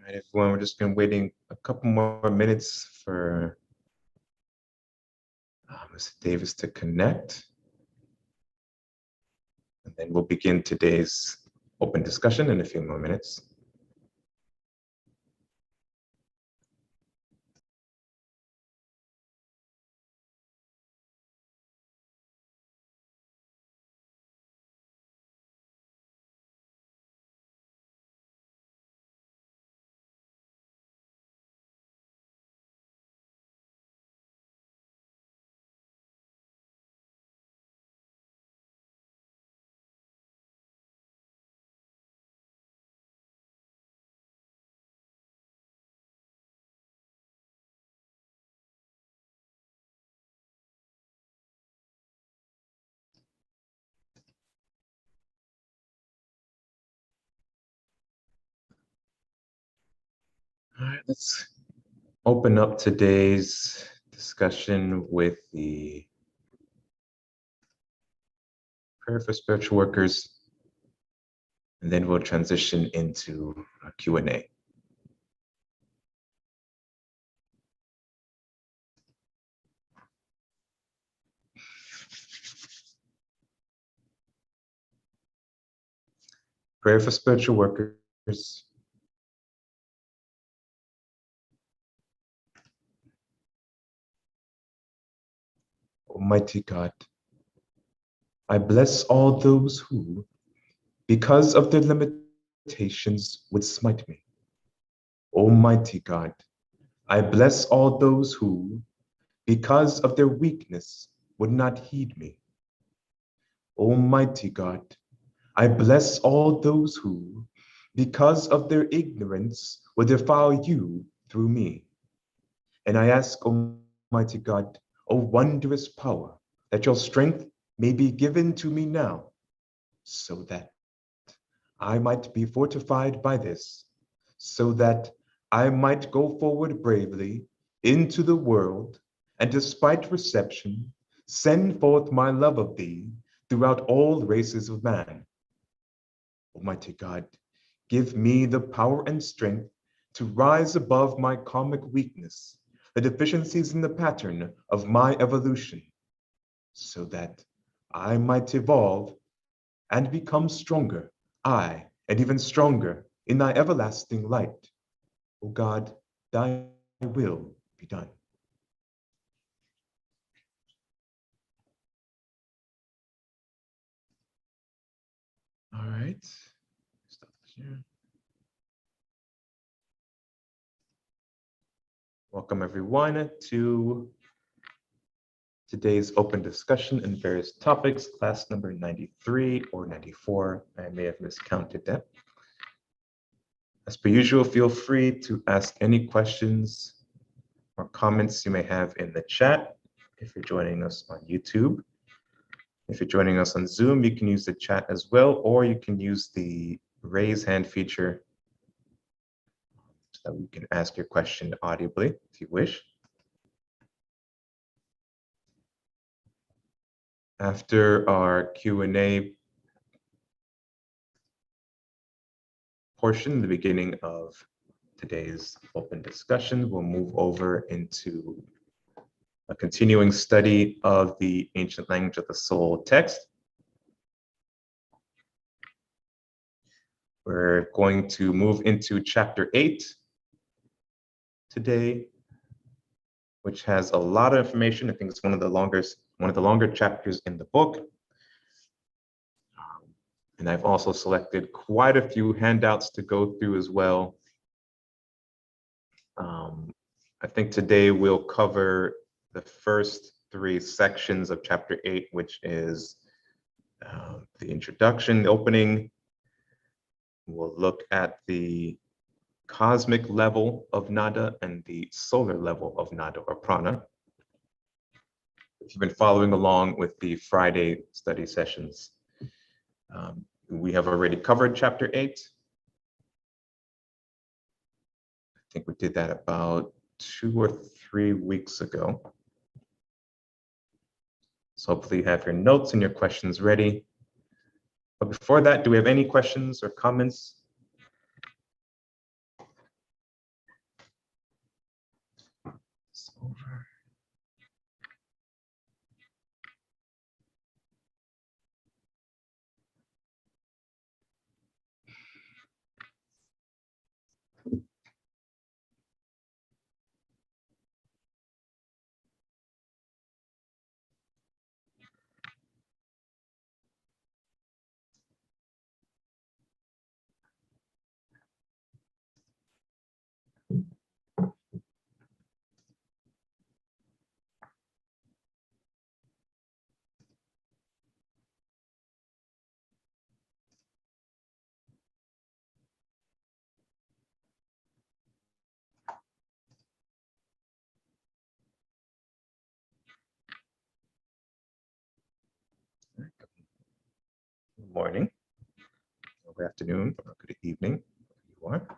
right, everyone, we're just been waiting a couple more minutes for Mr. Davis to connect. And then we'll begin today's open discussion in a few more minutes. All right, let's open up today's discussion with the prayer for spiritual workers, and then we'll transition into a Q&A. Prayer for spiritual workers. Almighty God, I bless all those who, because of their limitations, would smite me. Almighty God, I bless all those who, because of their weakness, would not heed me. Almighty God, I bless all those who, because of their ignorance, would defile you through me. And I ask, Almighty God, O wondrous power, that your strength may be given to me now, so that I might be fortified by this, so that I might go forward bravely into the world, and despite reception, send forth my love of thee throughout all races of man. Almighty God, give me the power and strength to rise above my karmic weakness, the deficiencies in the pattern of my evolution, so that I might evolve and become stronger, I, and even stronger in thy everlasting light. O God, thy will be done. All right, stop here. Welcome everyone to today's open discussion in various topics, class number 93 or 94. I may have miscounted that. As per usual, feel free to ask any questions or comments you may have in the chat if you're joining us on YouTube. If you're joining us on Zoom, you can use the chat as well, or you can use the raise hand feature so that you can ask your question audibly if you wish. After our Q&A portion, the beginning of today's open discussion, we'll move over into a continuing study of the Ancient Language of the Soul text. We're going to move into chapter 8 today, which has a lot of information. I think it's one of the longer chapters in the book. And I've also selected quite a few handouts to go through as well. I think today we'll cover the first 3 sections of chapter 8, which is the introduction, the opening. We'll look at the cosmic level of nada and the solar level of nada or prana. If you've been following along with the Friday study sessions, we have already covered chapter 8. I think we did that about 2 or 3 weeks ago. So hopefully you have your notes and your questions ready. But before that, do we have any questions or comments? morning, or good afternoon, or good evening, wherever you are.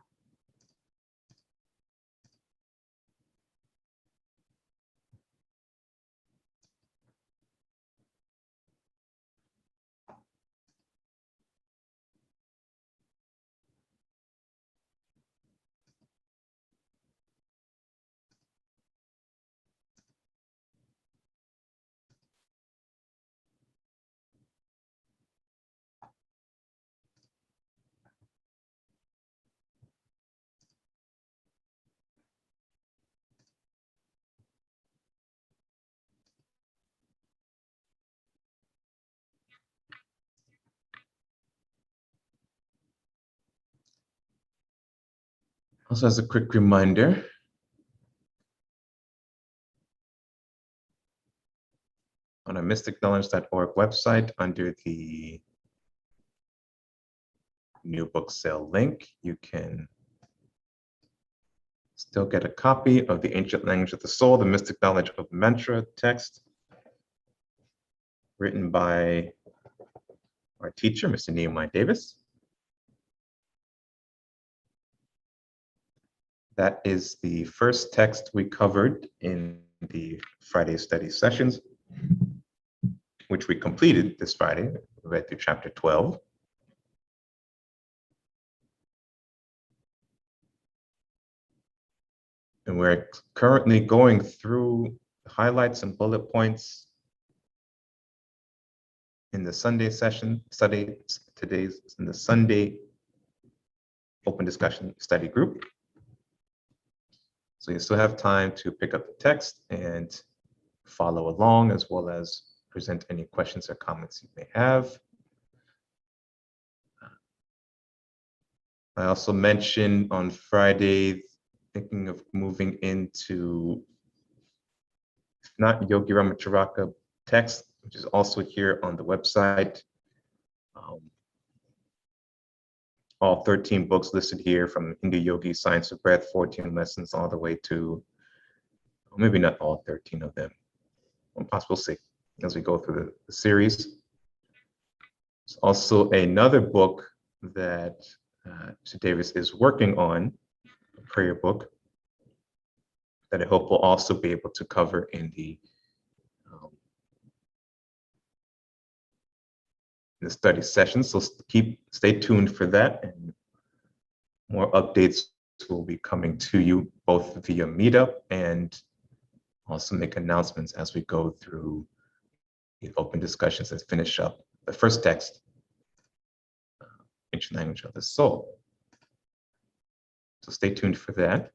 Also, as a quick reminder, on our mysticknowledge.org website, under the new book sale link, you can still get a copy of The Ancient Language of the Soul, the Mystic Knowledge of Mantra text, written by our teacher, Mr. Nehemiah Davis. That is the first text we covered in the Friday study sessions, which we completed this Friday. We read through chapter 12. And we're currently going through highlights and bullet points in the Sunday session study. Today's in the Sunday open discussion study group. So you still have time to pick up the text and follow along, as well as present any questions or comments you may have. I also mentioned on Friday, thinking of moving into, if not Yogi Ramacharaka text, which is also here on the website. All 13 books listed here, from Hindu Yogi, Science of Breath, 14 lessons, all the way to, maybe not all 13 of them. We'll see as we go through the series. There's also another book that Mr. Davis is working on, a prayer book, that I hope will also be able to cover in the study session. So stay tuned for that, and more updates will be coming to you both via MeetUp, and also make announcements as we go through the open discussions and finish up the first text, Ancient Language of the Soul. So stay tuned for that.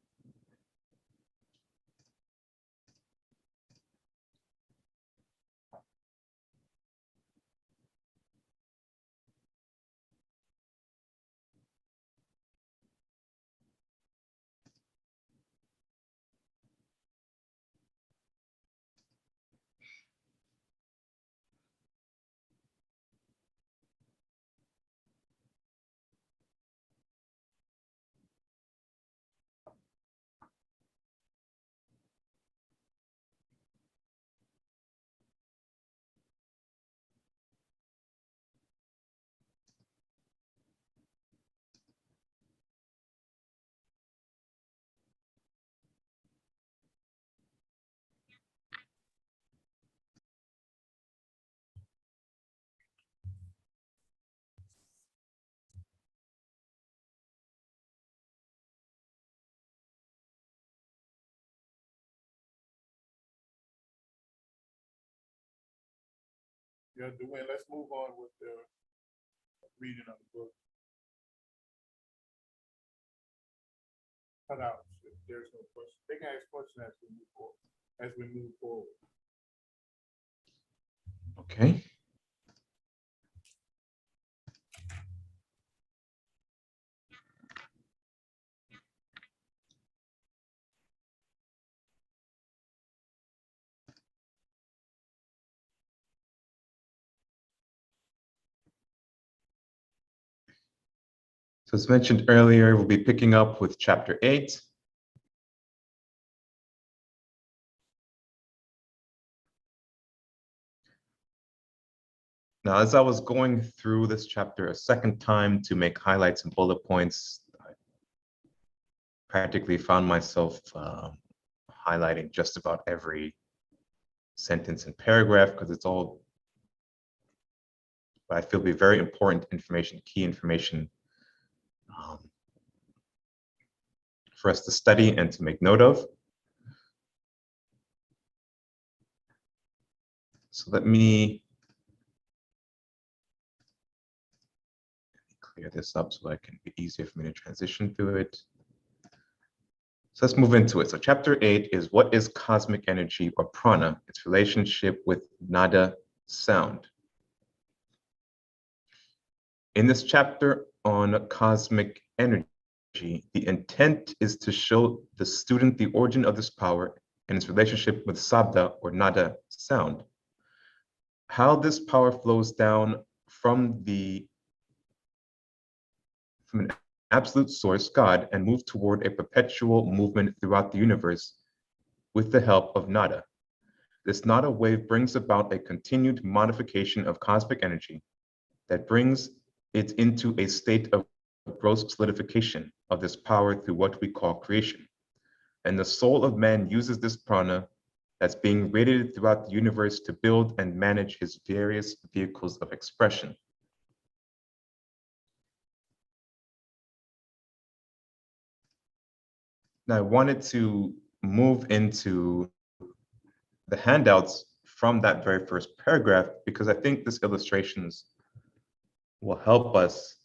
Yeah, Dwayne, let's move on with the reading of the book. Cut out if there's no question. They can ask questions as we move forward. Okay. So as mentioned earlier, we'll be picking up with chapter 8. Now, as I was going through this chapter a second time to make highlights and bullet points, I practically found myself highlighting just about every sentence and paragraph because it's all what I feel to be very important information, key information um, for us to study and to make note of. So let me clear this up so that it can be easier for me to transition through it. So let's move into it. So chapter 8 is what is cosmic energy or prana, its relationship with nada sound. In this chapter on cosmic energy, the intent is to show the student the origin of this power and its relationship with sabda or nada sound. How this power flows down from an absolute source, God, and move toward a perpetual movement throughout the universe with the help of nada. This nada wave brings about a continued modification of cosmic energy that brings it into a state of gross solidification of this power through what we call creation. And the soul of man uses this prana that's being radiated throughout the universe to build and manage his various vehicles of expression. Now, I wanted to move into the handouts from that very first paragraph because I think this illustrations will help us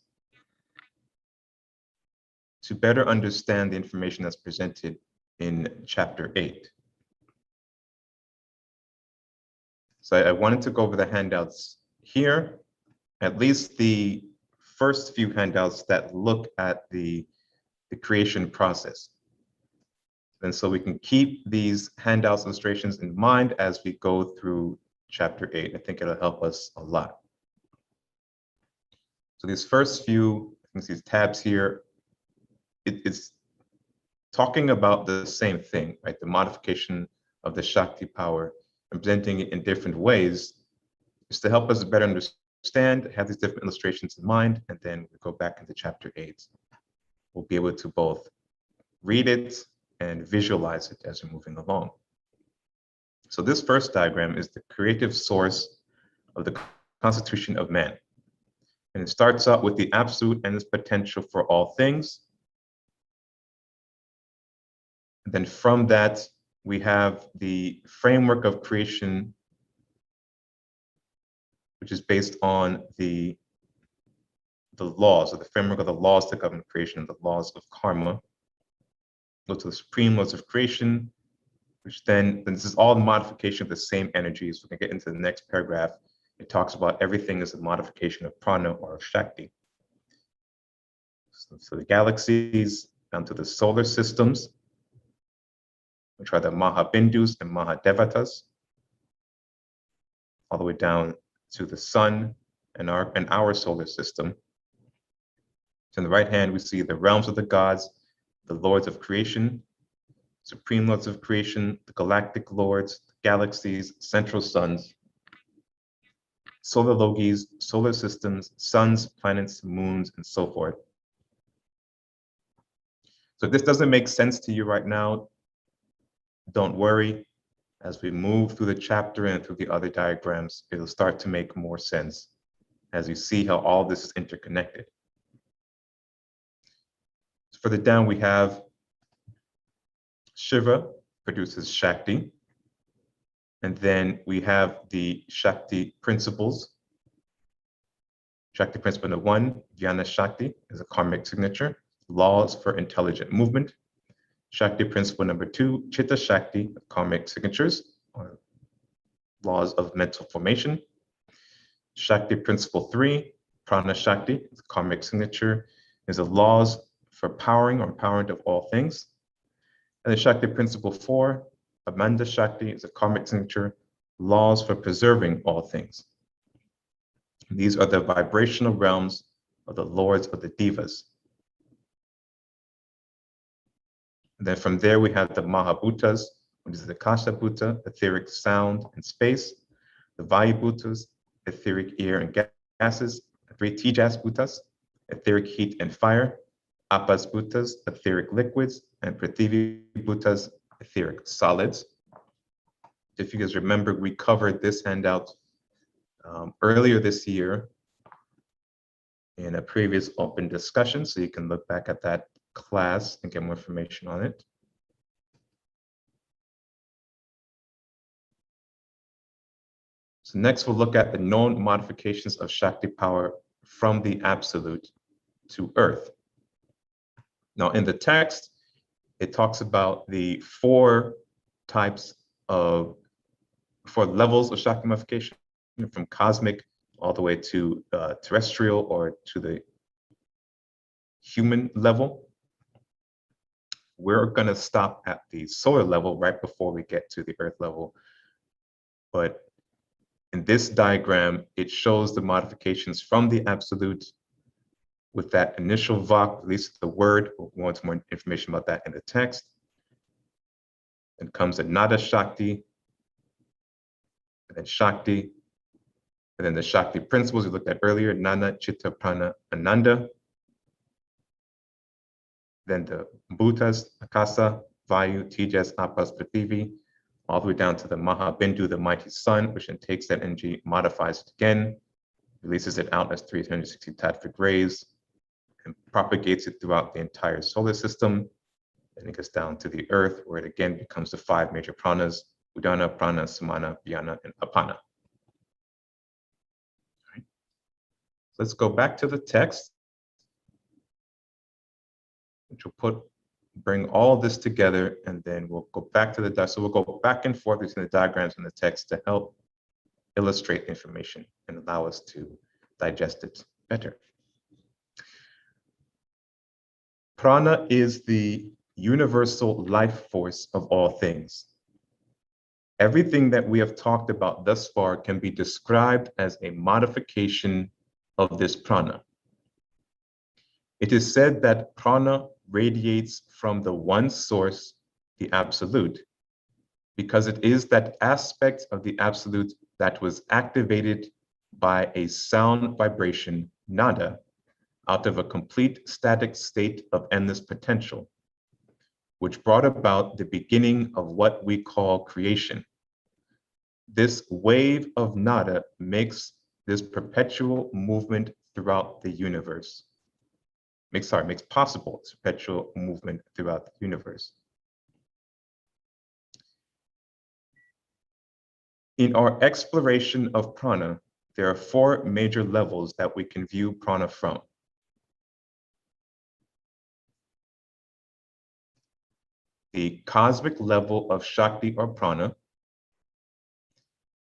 to better understand the information that's presented in chapter 8. So I wanted to go over the handouts here, at least the first few handouts that look at the creation process. And so we can keep these handouts illustrations in mind as we go through chapter 8. I think it'll help us a lot. So these first few, these tabs here, it's talking about the same thing, right? The modification of the Shakti power and presenting it in different ways is to help us better understand, have these different illustrations in mind, and then we go back into chapter 8. We'll be able to both read it and visualize it as we're moving along. So this first diagram is the creative source of the constitution of man. And it starts out with the absolute and its potential for all things. And then from that, we have the framework of creation, which is based on the laws, or the framework of the laws that govern creation, the laws of karma. Go to the supreme laws of creation, which then this is all the modification of the same energies. We can get into the next paragraph. It talks about everything is a modification of prana or of Shakti. So the galaxies down to the solar systems, which are the Mahabindus and Mahadevatas, all the way down to the sun and our solar system. So on the right hand, we see the realms of the gods, the lords of creation, supreme lords of creation, the galactic lords, the galaxies, central suns, solar logis, solar systems, suns, planets, moons, and so forth. So if this doesn't make sense to you right now, don't worry. As we move through the chapter and through the other diagrams, it'll start to make more sense as you see how all this is interconnected. Further down, we have Shiva produces Shakti. And then we have the Shakti Principles. Shakti Principle number 1, Jnana Shakti, is a karmic signature, laws for intelligent movement. Shakti Principle number 2, Chitta Shakti, karmic signatures, or laws of mental formation. Shakti Principle 3, Prana Shakti, is a karmic signature, is the laws for powering or empowerment of all things. And the Shakti Principle 4, Amanda Shakti, is a karmic signature, laws for preserving all things. These are the vibrational realms of the lords of the devas. And then from there, we have the Mahabhutas, which is the Kasha Bhuta, etheric sound and space, the Vayubhutas, etheric air and gases, 3 Tejas Bhutas, etheric heat and fire, Apas Bhutas, etheric liquids, and Prithivi Bhutas, etheric solids. If you guys remember, we covered this handout earlier this year in a previous open discussion, so you can look back at that class and get more information on it. So next we'll look at the known modifications of Shakti power from the absolute to earth. Now in the text, it talks about the 4 levels of Shakti modification, from cosmic all the way to terrestrial or to the human level. We're going to stop at the solar level right before we get to the earth level. But in this diagram, it shows the modifications from the absolute with that initial Vak, release of the word. We'll go into more information about that in the text. Then comes the Nada Shakti, and then Shakti, and then the Shakti principles we looked at earlier, Nana, Chitta, Prana, Ananda. Then the Bhutas, Akasa, Vayu, Tejas, Apas, Prithivi, all the way down to the Mahabindu, the mighty sun, which then takes that energy, modifies it again, releases it out as 360 Tattvic rays, and propagates it throughout the entire solar system. Then it gets down to the earth, where it again becomes the 5 major pranas, Udana, Prana, Samana, Vyana, and Apana. Right. Let's go back to the text, which will bring all this together, and then we'll go back to the, so we'll go back and forth between the diagrams and the text to help illustrate information and allow us to digest it better. Prana is the universal life force of all things. Everything that we have talked about thus far can be described as a modification of this prana. It is said that prana radiates from the one source, the absolute, because it is that aspect of the absolute that was activated by a sound vibration, nada, out of a complete static state of endless potential, which brought about the beginning of what we call creation. This wave of nada makes this perpetual movement throughout the universe. Makes possible perpetual movement throughout the universe. In our exploration of prana, there are 4 major levels that we can view prana from. The cosmic level of Shakti or prana,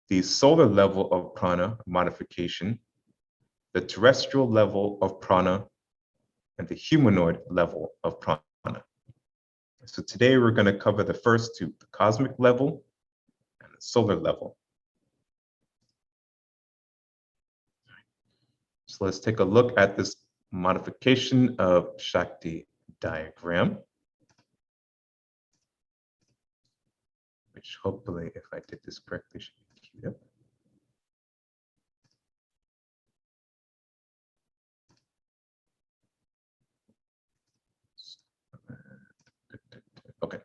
the solar level of prana modification, the terrestrial level of prana, and the humanoid level of prana. So today we're going to cover the first 2, the cosmic level and the solar level. So let's take a look at this modification of Shakti diagram, which hopefully, if I did this correctly, should be queued up. Okay.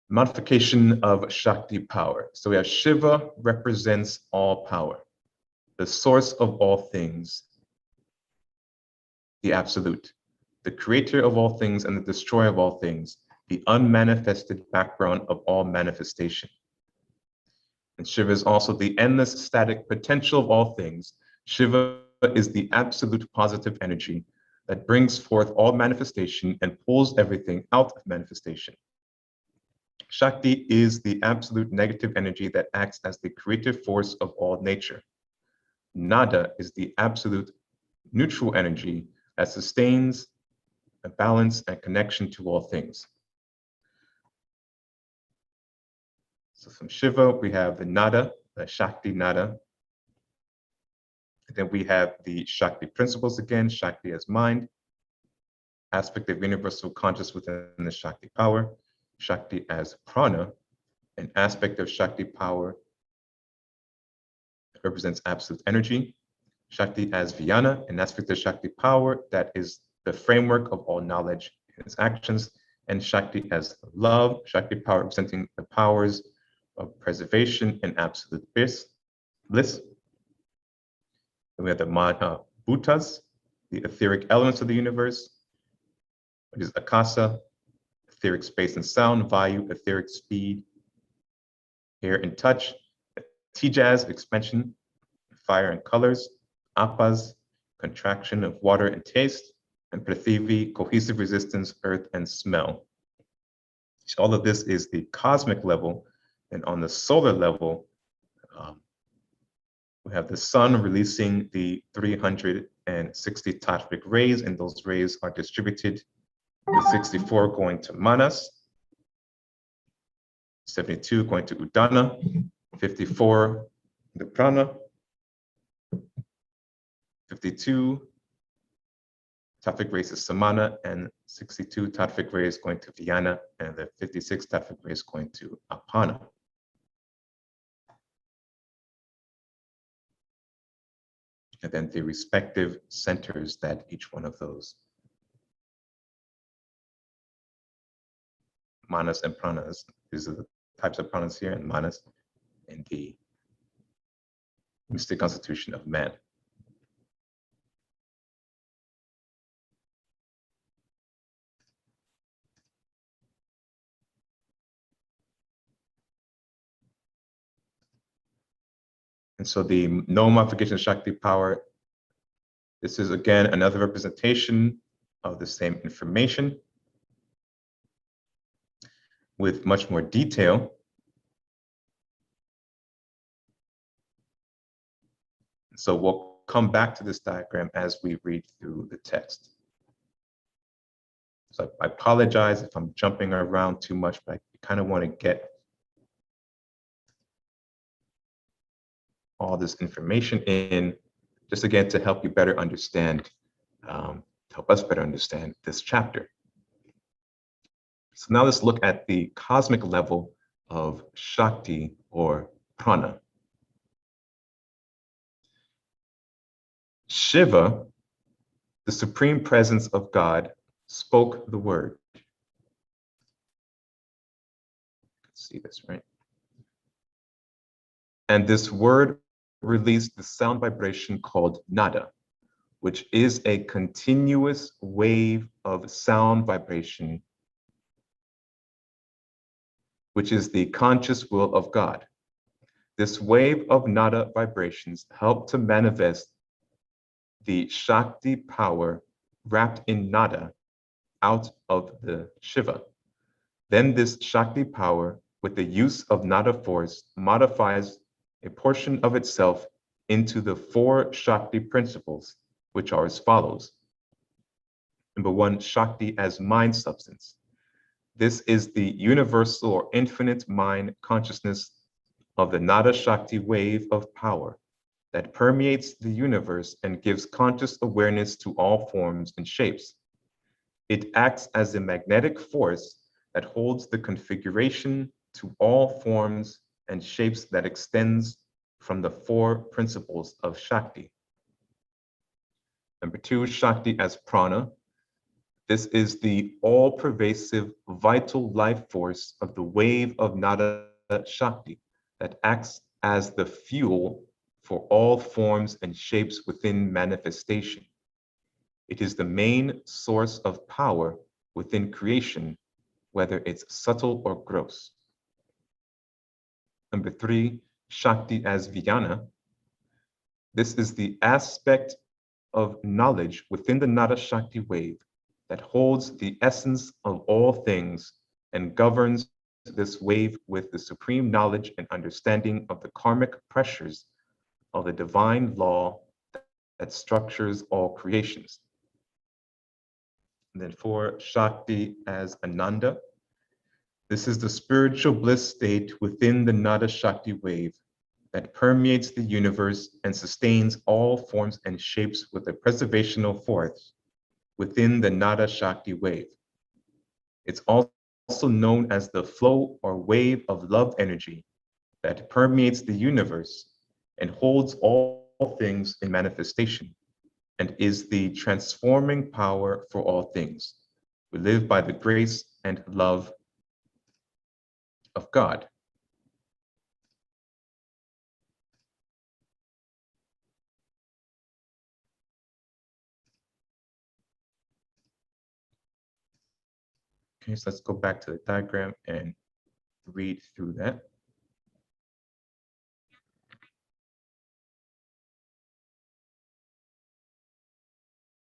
Modification of Shakti power. So we have Shiva represents all power, the source of all things, the absolute, the creator of all things and the destroyer of all things, the unmanifested background of all manifestation. And Shiva is also the endless static potential of all things. Shiva is the absolute positive energy that brings forth all manifestation and pulls everything out of manifestation. Shakti is the absolute negative energy that acts as the creative force of all nature. Nada is the absolute neutral energy that sustains a balance and connection to all things. So from Shiva, we have the Nada, the Shakti Nada. And then we have the Shakti principles again, Shakti as mind, aspect of universal conscious within the Shakti power, Shakti as prana, an aspect of Shakti power, represents absolute energy. Shakti as Vijnana, and that's with the Shakti power that is the framework of all knowledge and its actions. And Shakti as love, Shakti power representing the powers of preservation and absolute bliss. And we have the Mahabhutas, the etheric elements of the universe, which is Akasa, etheric space and sound, Vayu, etheric speed, air and touch, Tijas, expansion, fire and colors, Apas, contraction of water and taste, and Prithivi, cohesive resistance, earth and smell. All of this is the cosmic level, and on the solar level, we have the sun releasing the 360 tattvic rays, and those rays are distributed with 64 going to Manas, 72 going to Udana, 54 the Prana, 52 tattvic rays to Samana, and 62 tattvic rays going to Vijnana, and the 56 tattvic rays going to Apana. And then the respective centers that each one of those manas and pranas, these are the types of pranas here, and manas in the mystic constitution of man. And so the no modification Shakti power, this is again another representation of the same information with much more detail. So we'll come back to this diagram as we read through the text. So I apologize if I'm jumping around too much, but I kind of want to get all this information in, just again to help you better understand, to help us better understand this chapter. So now let's look at the cosmic level of Shakti or Prana. Shiva, the supreme presence of God, spoke the word. Let's see this, right? And this word released the sound vibration called nada, which is a continuous wave of sound vibration, which is the conscious will of God. This wave of nada vibrations help to manifest the Shakti power wrapped in nada out of the Shiva. Then this Shakti power, with the use of nada force, modifies a portion of itself into the 4 Shakti principles, which are as follows. Number 1, Shakti as mind substance. This is the universal or infinite mind consciousness of the Nada Shakti wave of power that permeates the universe and gives conscious awareness to all forms and shapes. It acts as a magnetic force that holds the configuration to all forms and shapes that extends from the 4 principles of Shakti. Number 2, Shakti as prana. This is the all-pervasive vital life force of the wave of Nada Shakti that acts as the fuel for all forms and shapes within manifestation. It is the main source of power within creation, whether it's subtle or gross. Number 3, Shakti as Vijnana. This is the aspect of knowledge within the Nada Shakti wave that holds the essence of all things and governs this wave with the supreme knowledge and understanding of the karmic pressures of the divine law that structures all creations. And then 4, Shakti as Ananda. This is the spiritual bliss state within the Nada Shakti wave that permeates the universe and sustains all forms and shapes with a preservational force within the Nada Shakti wave. It's also known as the flow or wave of love energy that permeates the universe and holds all things in manifestation, and is the transforming power for all things. We live by the grace and love of God. Okay, so let's go back to the diagram and read through that.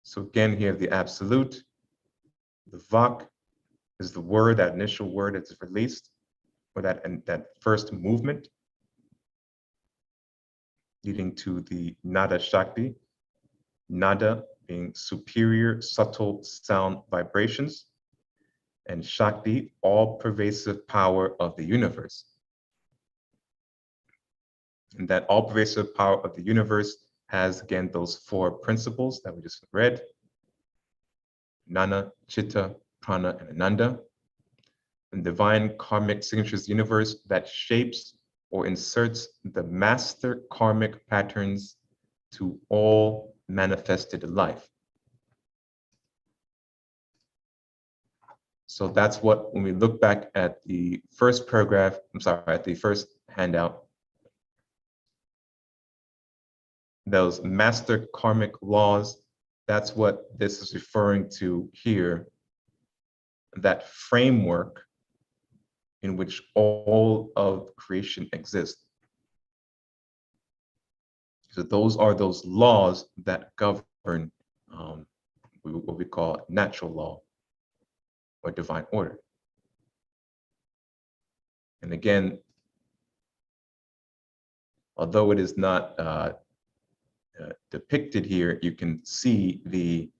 So again, here the absolute, the Vak is the word, that initial word that's released, or that first movement, leading to the Nada Shakti. Nada being superior, subtle sound vibrations, and Shakti, all-pervasive power of the universe. And that all-pervasive power of the universe has, again, those four principles that we just read: Nana, Chitta, Prana, and Ananda. And divine karmic signatures universe that shapes or inserts the master karmic patterns to all manifested life. So that's what, when we look back at the first paragraph, at the first handout, those master karmic laws, that's what this is referring to here, that framework in which all of creation exists. So those are those laws that govern what we call natural law or divine order. And again, although it is not depicted here, you can see the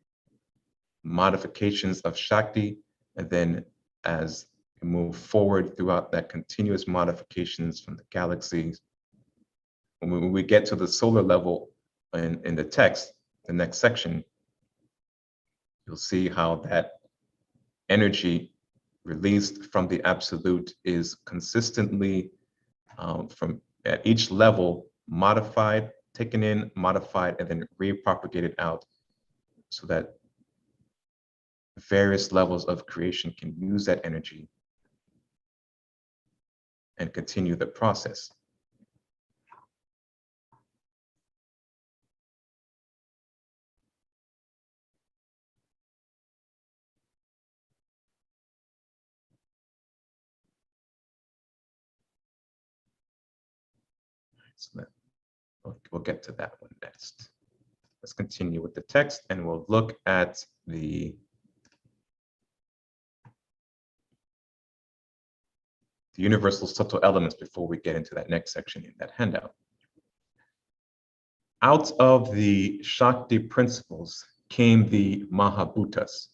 modifications of Shakti, and then as we move forward throughout that continuous modifications from the galaxies, when we get to the solar level in the text, the next section, you'll see how that energy released from the absolute is consistently from at each level modified, taken in, modified, and then repropagated out, so that various levels of creation can use that energy and continue the process. So we'll get to that one next. Let's continue with the text, and we'll look at the universal subtle elements before we get into that next section in that handout. Out of the Shakti principles came the Mahabhutas.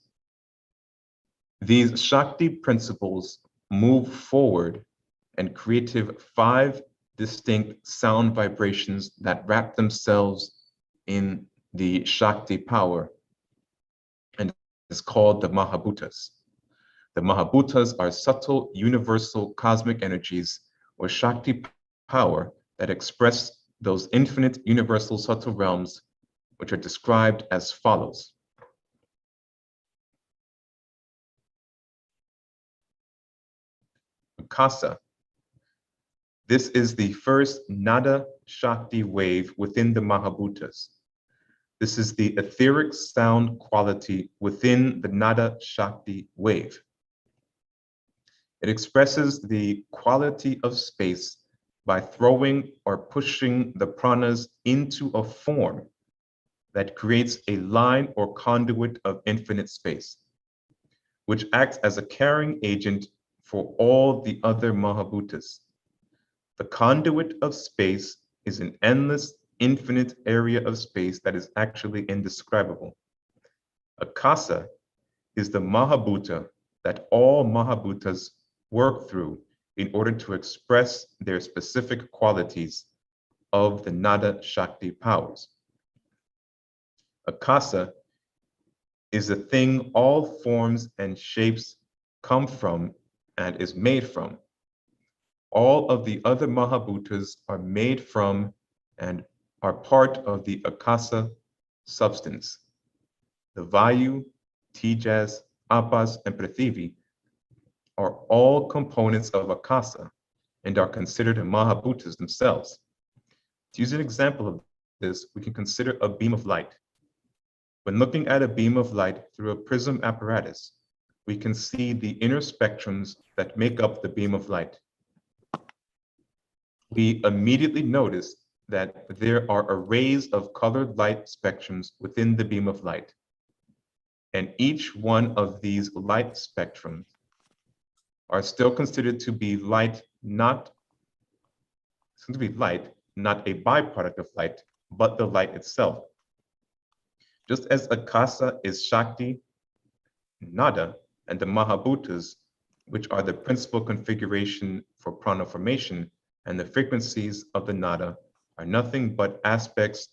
These Shakti principles move forward and creative 5 distinct sound vibrations that wrap themselves in the Shakti power, and is called the Mahabhutas. The Mahabhutas are subtle, universal cosmic energies or Shakti power that express those infinite universal subtle realms, which are described as follows. Akasa. This is the first Nada Shakti wave within the Mahabhutas. This is the etheric sound quality within the Nada Shakti wave. It expresses the quality of space by throwing or pushing the pranas into a form that creates a line or conduit of infinite space, which acts as a carrying agent for all the other Mahabhutas. The conduit of space is an endless, infinite area of space that is actually indescribable. Akasa is the Mahabhuta that all Mahabhutas work through in order to express their specific qualities of the Nada Shakti powers. Akasa is the thing all forms and shapes come from and is made from. All of the other Mahabhutas are made from and are part of the Akasa substance. The Vayu, Tejas, Apas, and Prithivi are all components of Akasa and are considered Mahabhutas themselves. To use an example of this, we can consider a beam of light. When looking at a beam of light through a prism apparatus, we can see the inner spectrums that make up the beam of light. We immediately notice that there are arrays of colored light spectrums within the beam of light. And each one of these light spectrums are still considered to be light, not a byproduct of light, but the light itself. Just as Akasa is Shakti, Nada, and the Mahabhutas, which are the principal configuration for prana formation, and the frequencies of the Nada are nothing but aspects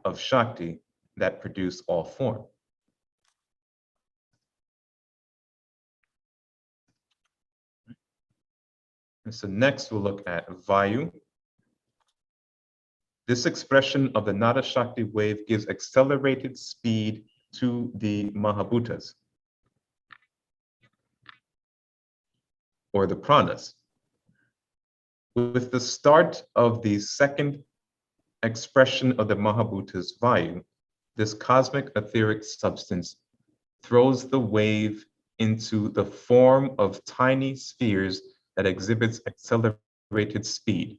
of Shakti that produce all form. And so next we'll look at Vayu. This expression of the Nada Shakti wave gives accelerated speed to the Mahabhutas, or the pranas. With the start of the second expression of the Mahabhutas Vayu, this cosmic etheric substance throws the wave into the form of tiny spheres that exhibits accelerated speed.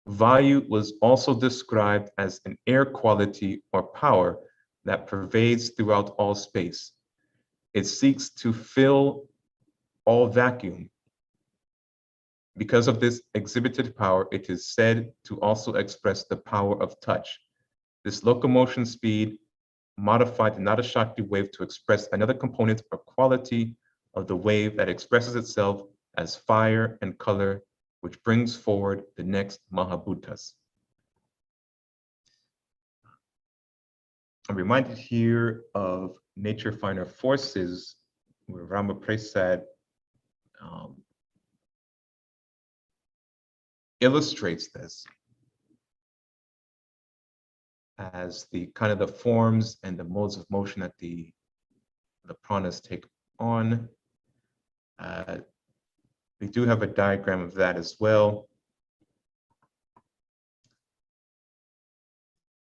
Vayu was also described as an air quality or power that pervades throughout all space. It seeks to fill all vacuum. Because of this exhibited power, it is said to also express the power of touch. This locomotion speed modified the Nada Shakti wave to express another component or quality of the wave that expresses itself as fire and color, which brings forward the next Mahabhutas. I'm reminded here of Nature Finer Forces, where Rama Prasad illustrates this as the kind of the forms and the modes of motion that the pranas take on. We do have a diagram of that as well,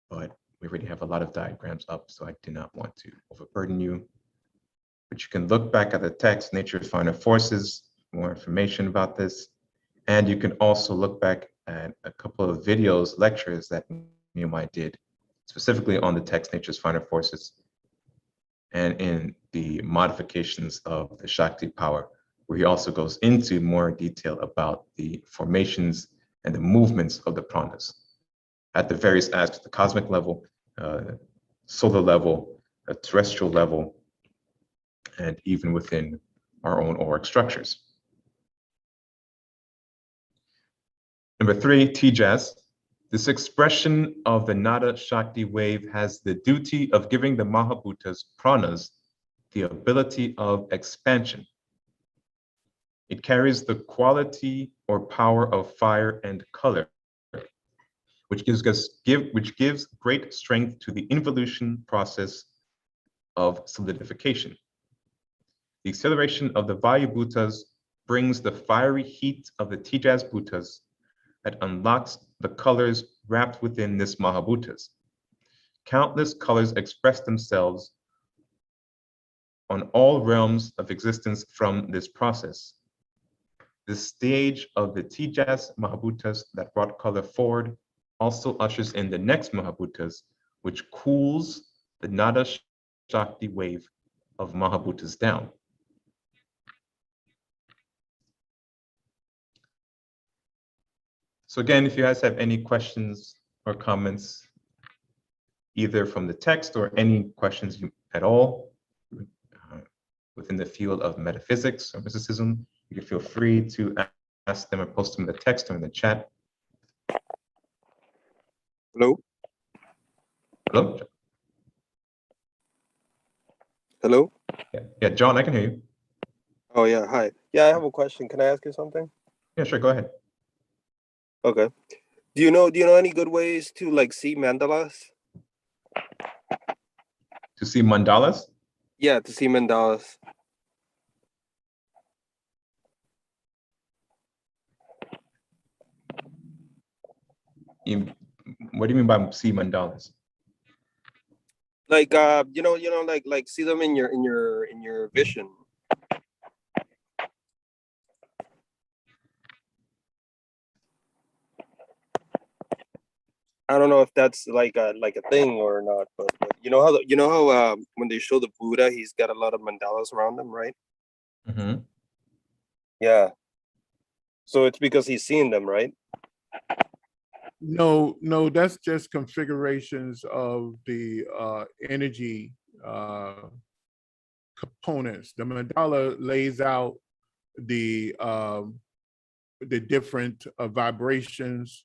but we already have a lot of diagrams up, so I do not want to overburden you. But you can look back at the text, Nature's Finer Forces, for more information about this. And you can also look back at a couple of videos, lectures that Nehemiah did, specifically on the text Nature's Finer Forces and in the modifications of the Shakti power, where he also goes into more detail about the formations and the movements of the pranas at the various aspects, the cosmic level, solar level, terrestrial level, and even within our own auric structures. Number 3, Tejas. This expression of the Nada Shakti wave has the duty of giving the Mahabhutas pranas the ability of expansion. It carries the quality or power of fire and color, which gives great strength to the involution process of solidification. The acceleration of the Vayu Bhutas brings the fiery heat of the Tejas Bhutas that unlocks the colors wrapped within this Mahabhutas. Countless colors express themselves on all realms of existence from this process. This stage of the Tejas Mahabhutas that brought color forward also ushers in the next Mahabhutas, which cools the Nada Shakti wave of Mahabhutas down. So again, if you guys have any questions or comments, either from the text or any questions at all within the field of metaphysics or mysticism, you can feel free to ask them or post them in the text or in the chat. Hello? Hello? Hello? Yeah, John, I can hear you. Oh, yeah. Hi. Yeah, I have a question. Can I ask you something? Yeah, sure, go ahead. Okay. Do you know any good ways to like see mandalas? To see mandalas? Yeah, to see mandalas. What do you mean by see mandalas? Like like see them in your vision. I don't know if that's like a thing or not, but you know how when they show the Buddha, he's got a lot of mandalas around him, right? Mm-hmm. Yeah. So it's because he's seeing them, right? No, that's just configurations of the energy components. The mandala lays out the different vibrations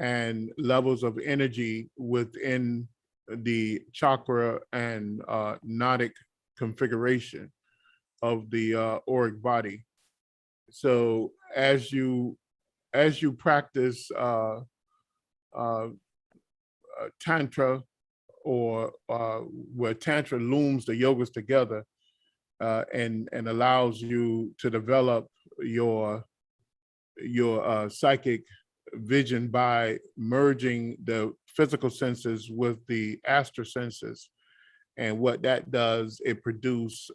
and levels of energy within the chakra and nodic configuration of the auric body. So as you practice tantra, or where tantra looms the yogas together and allows you to develop your psychic vision by merging the physical senses with the astral senses. And what that does, it produces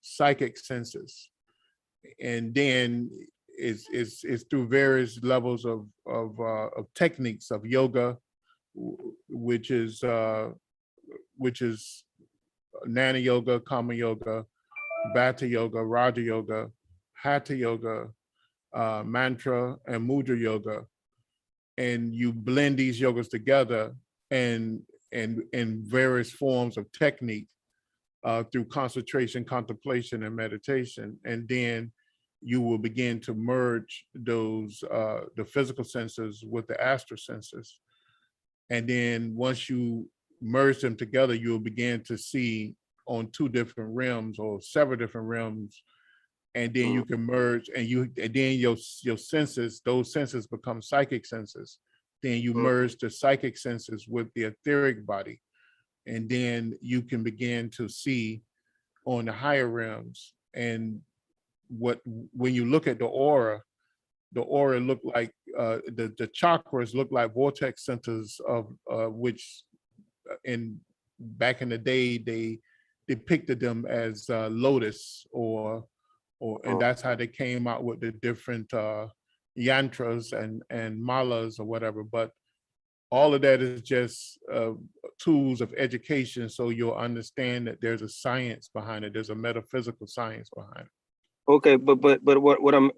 psychic senses. And then it's through various levels of techniques of yoga, which is Nana yoga, Kama yoga, Bata yoga, Raja yoga, Hatha yoga, mantra, and mudra yoga. And you blend these yogas together and in various forms of technique through concentration, contemplation, and meditation. And then you will begin to merge those the physical senses with the astral senses. And then once you merge them together, you'll begin to see on two different realms or several different realms. And then you can merge, and then your senses, those senses become psychic senses. Then you merge the psychic senses with the etheric body, and then you can begin to see on the higher realms. And when you look at the aura look like the chakras look like vortex centers of which in back in the day they depicted them as lotus, and that's how they came out with the different yantras and malas or whatever. But all of that is just tools of education, so you'll understand that there's a science behind it. There's a metaphysical science behind it. Okay, but what I'm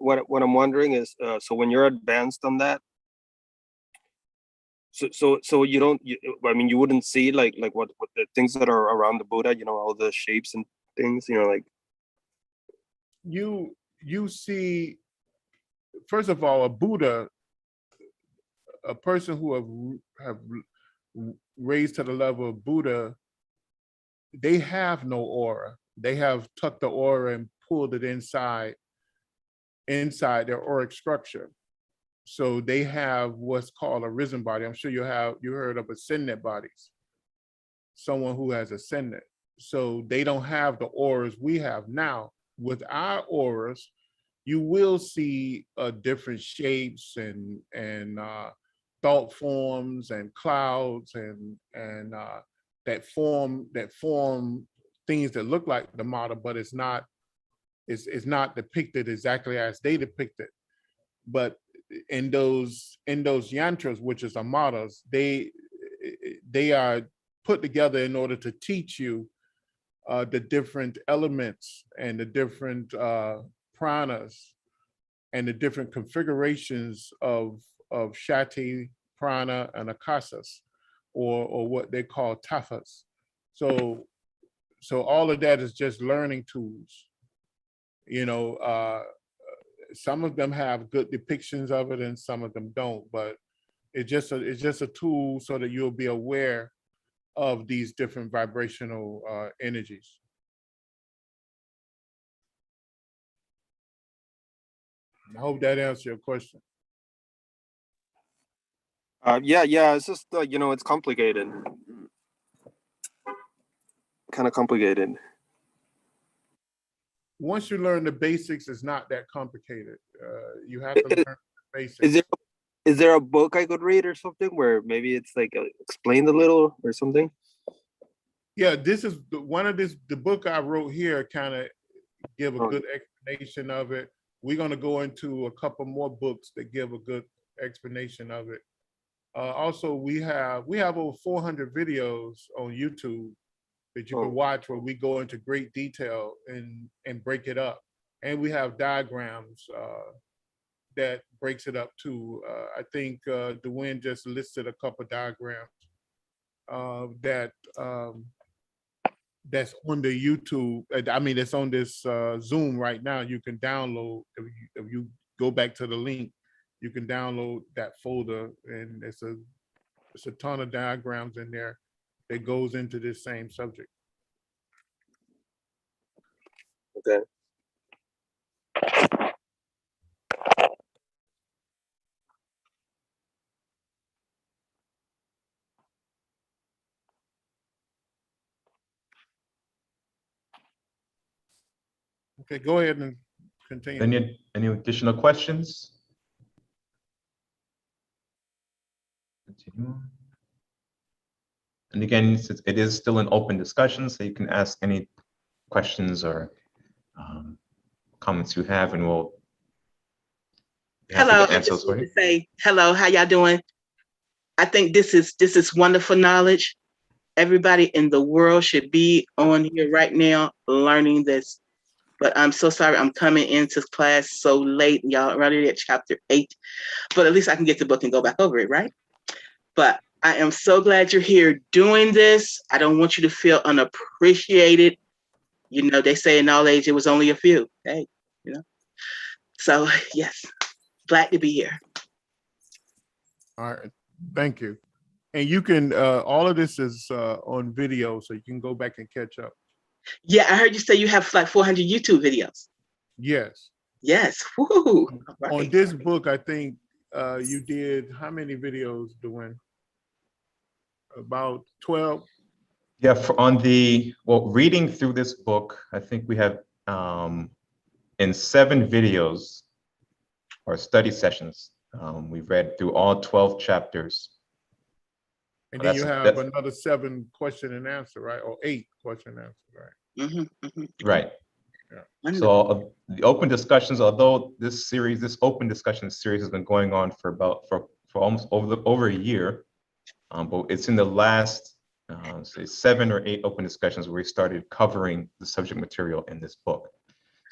wondering is, so when you're advanced on that, so you don't, I mean, you wouldn't see like what the things that are around the Buddha, all the shapes and things, like. You see, first of all, a Buddha, a person who have raised to the level of Buddha, they have no aura. They have tucked the aura and pulled it inside their auric structure. So they have what's called a risen body. I'm sure you heard of ascendant bodies, someone who has ascended. So they don't have the auras we have now. With our auras, you will see different shapes and thought forms and clouds and that form things that look like the model, but it's not depicted exactly as they depict it. But in those yantras, which is amaras, they are put together in order to teach you the different elements and the different pranas and the different configurations of Shakti, Prana, and Akasas, or what they call tathas. So all of that is just learning tools. Some of them have good depictions of it and some of them don't, but it's just a tool so that you'll be aware of these different vibrational energies. I hope that answers your question. Yeah. It's just it's complicated, kind of complicated. Once you learn the basics, it's not that complicated. You have to learn the Is basics. there is there a book I could read or something where maybe it's like explained a little or something? Yeah, this is the book I wrote here kind of give a Oh, good explanation of it. We're going to go into a couple more books that give a good explanation of it. Also, we have over 400 videos on YouTube that you can oh, watch where we go into great detail and break it up. And we have diagrams that breaks it up too. I think DeWin just listed a couple diagrams that that's on the YouTube. I mean, it's on this Zoom right now. You can download if you go back to the link. You can download that folder, and it's a ton of diagrams in there that goes into this same subject. okay. Okay, go ahead and continue. Any additional questions? Continue. And again, it is still an open discussion, so you can ask any questions or comments you have, and we'll be happy Hello, to I answer those just for want you. to say hello. How y'all doing? I think this is wonderful knowledge. Everybody in the world should be on here right now learning this. But I'm so sorry I'm coming into class so late, y'all. Already at chapter 8. But at least I can get the book and go back over it, right? But I am so glad you're here doing this. I don't want you to feel unappreciated. You know, they say in all age it was only a few. Hey, you know. So yes, glad to be here. All right, thank you. And you can all of this is on video, so you can go back and catch up. Yeah, I heard you say you have like 400 YouTube videos. Yes. Yes. Woo. Right. On this book, I think you did how many videos, DeWin? About 12. Yeah, reading through this book, I think we have in 7 videos or study sessions, we've read through all 12 chapters. And then you have another 7 question and answer, right? Or 8 question and answer, right? Mm-hmm, mm-hmm. Right. Yeah. So the open discussions, although this open discussion series has been going on for almost over a year, but it's in the last say 7 or 8 open discussions where we started covering the subject material in this book.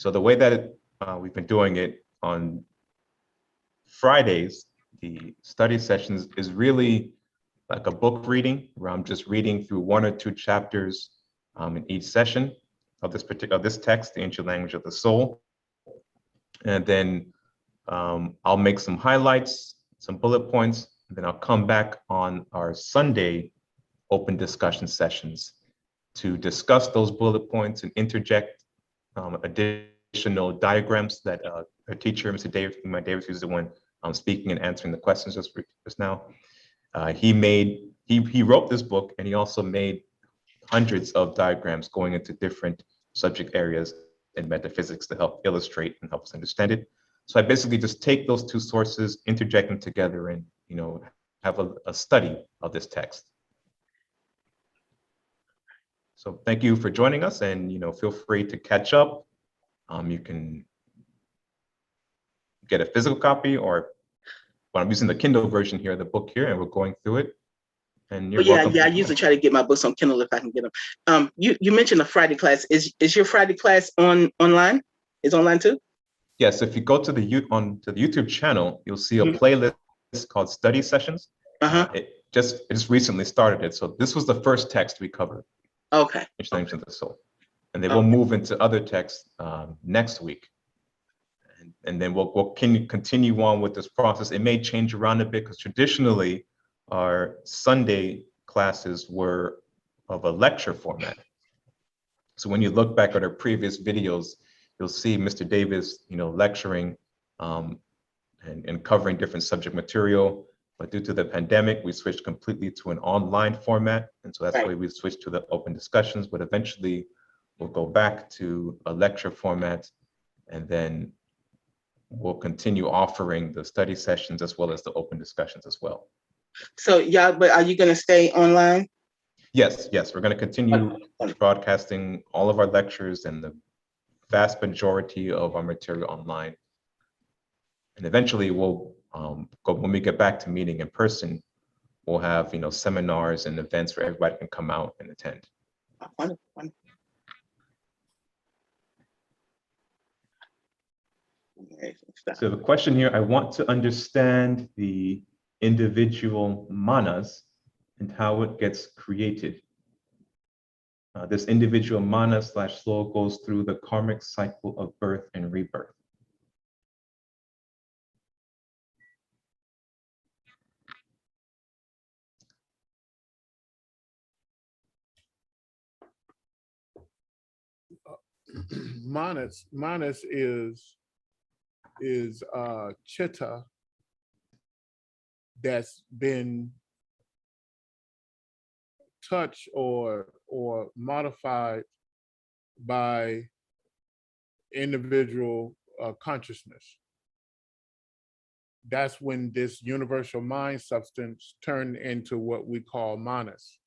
So the way that we've been doing it on Fridays, the study sessions is really like a book reading, where I'm just reading through 1 or 2 chapters in each session of this text, the ancient language of the soul. And then I'll make some highlights, some bullet points, and then I'll come back on our Sunday open discussion sessions to discuss those bullet points and interject additional diagrams that our teacher, Mr. Davis, who's the one speaking and answering the questions just now. He wrote this book, and he also made hundreds of diagrams going into different subject areas in metaphysics to help illustrate and help us understand it. So I basically just take those 2 sources, interject them together, and have a study of this text. So thank you for joining us, and feel free to catch up. You can get a physical copy, or I'm using the Kindle version here, the book here, and we're going through it. And you're welcome. Yeah. I usually try to get my books on Kindle if I can get them. You mentioned a Friday class. Is your Friday class online? Is online too? Yes. If you go to the YouTube channel, you'll see a playlist called Study Sessions. It just recently started it. So this was the first text we covered. Okay. Language of the soul, and then we'll move into other texts next week. And then we'll continue on with this process. It may change around a bit because traditionally our Sunday classes were of a lecture format. So when you look back at our previous videos, you'll see Mr. Davis, lecturing and covering different subject material. But due to the pandemic, we switched completely to an online format. And so that's Right. why we switched to the open discussions, but eventually we'll go back to a lecture format, and then we'll continue offering the study sessions as well as the open discussions as well. So y'all, but are you gonna stay online? Yes, we're going to continue broadcasting all of our lectures and the vast majority of our material online. And eventually we'll go, when we get back to meeting in person, we'll have, you know, seminars and events where everybody can come out and attend. Wonderful, wonderful. So the question here, I want to understand the individual manas and how it gets created. This individual mana / soul goes through the karmic cycle of birth and rebirth. Manas is chitta that's been touched or modified by individual consciousness. That's when this universal mind substance turned into what we call manas,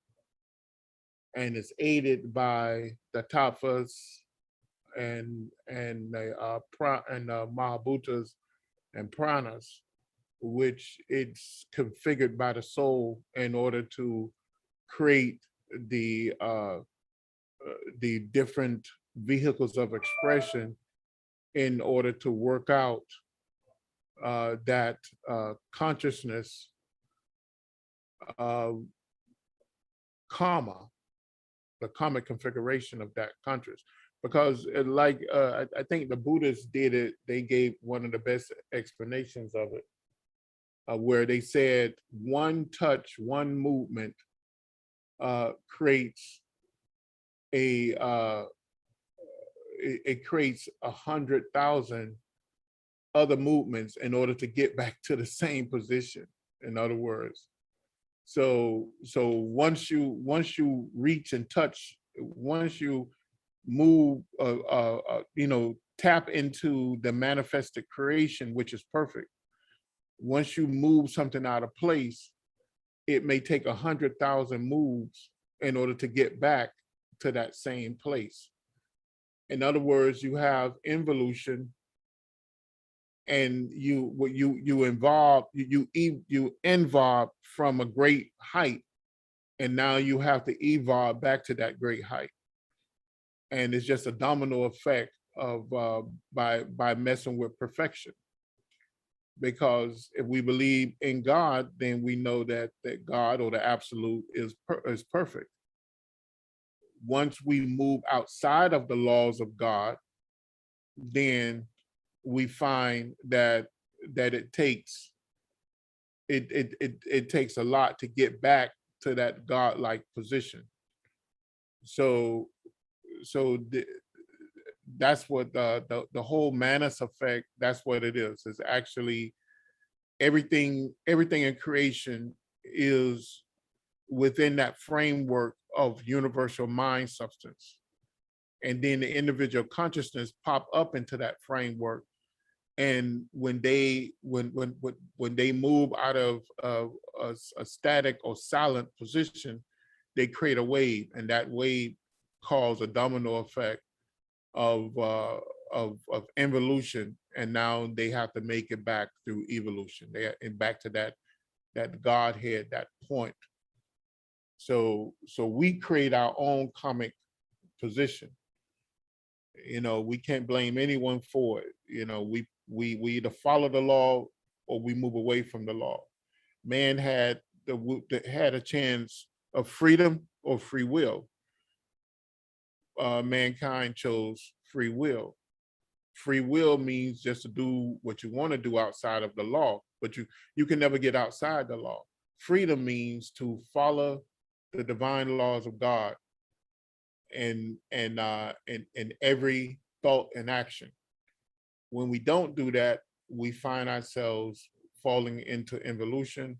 and it's aided by the tattvas and the Mahabhutas and pranas, which it's configured by the soul in order to create the different vehicles of expression in order to work out that consciousness karma, the karmic configuration of that conscious. Because I think the Buddhists did it, they gave one of the best explanations of it, where they said one touch, one movement creates it creates 100,000 other movements in order to get back to the same position. In other words, so once you reach and touch, once you move, tap into the manifested creation, which is perfect. Once you move something out of place, it may take 100,000 moves in order to get back to that same place. In other words, you have involution, and you involve from a great height, and now you have to evolve back to that great height. And it's just a domino effect of by messing with perfection. Because if we believe in God, then we know that God, or the absolute, is perfect. Once we move outside of the laws of God, then we find that it takes a lot to get back to that God-like position. So that's what the whole Manas effect, that's what it is. It's actually everything in creation is within that framework of universal mind substance. And then the individual consciousness pop up into that framework. And when they move out of a static or silent position, they create a wave, and that wave causes a domino effect of involution, and now they have to make it back through evolution. They are back to that Godhead, that point. So we create our own karmic position. We can't blame anyone for it. We either follow the law or we move away from the law. Man had a chance of freedom or free will. Mankind chose free will. Free will means just to do what you want to do outside of the law, but you can never get outside the law. Freedom means to follow the divine laws of God in every thought and action. When we don't do that, we find ourselves falling into involution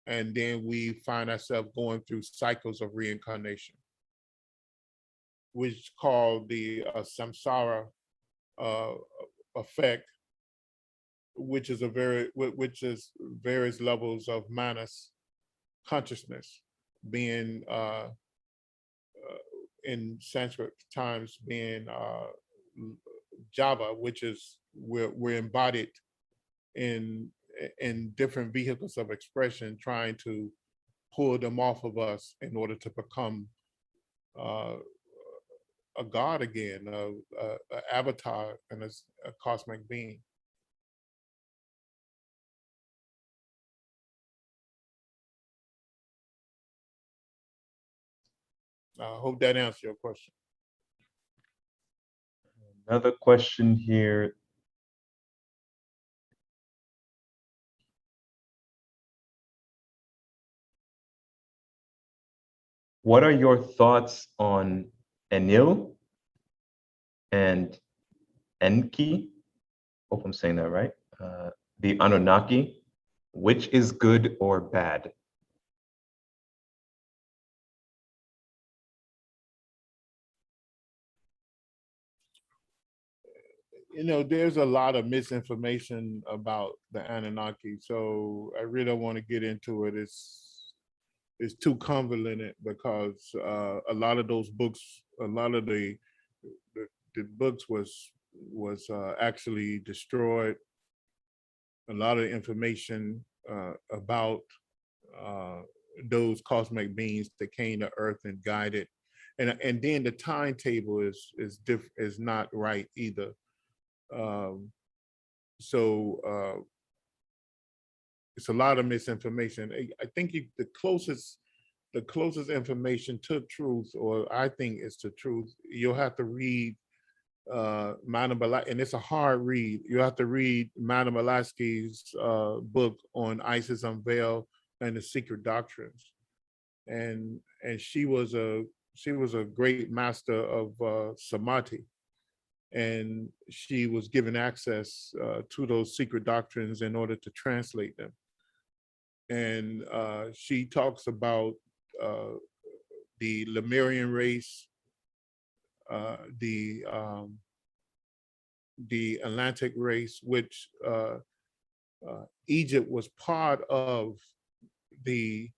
and then we find ourselves going through cycles of reincarnation, which is called the samsara effect, which is various levels of manas consciousness, being in Sanskrit times being Java, which is we're embodied in different vehicles of expression, trying to pull them off of us in order to become a god again, a avatar, and a cosmic being. I hope that answers your question. Another question here. What are your thoughts on Enil and Enki? Hope I'm saying that right. The Anunnaki, which is good or bad? You know, there's a lot of misinformation about the Anunnaki, so I really don't want to get into it. It's too convoluted because a lot of those books, a lot of the books was actually destroyed. A lot of information about those cosmic beings that came to Earth and guided, and then the timetable is not right either. So it's a lot of misinformation. I think the closest information to truth, or I think it's the truth, you'll have to read and it's a hard read. You have to read Madame Blavatsky's book on Isis Unveiled and the Secret Doctrines, and she was a great master of samadhi, and she was given access to those secret doctrines in order to translate them. And she talks about the Lemurian race, the Atlantic race, which Egypt was part of the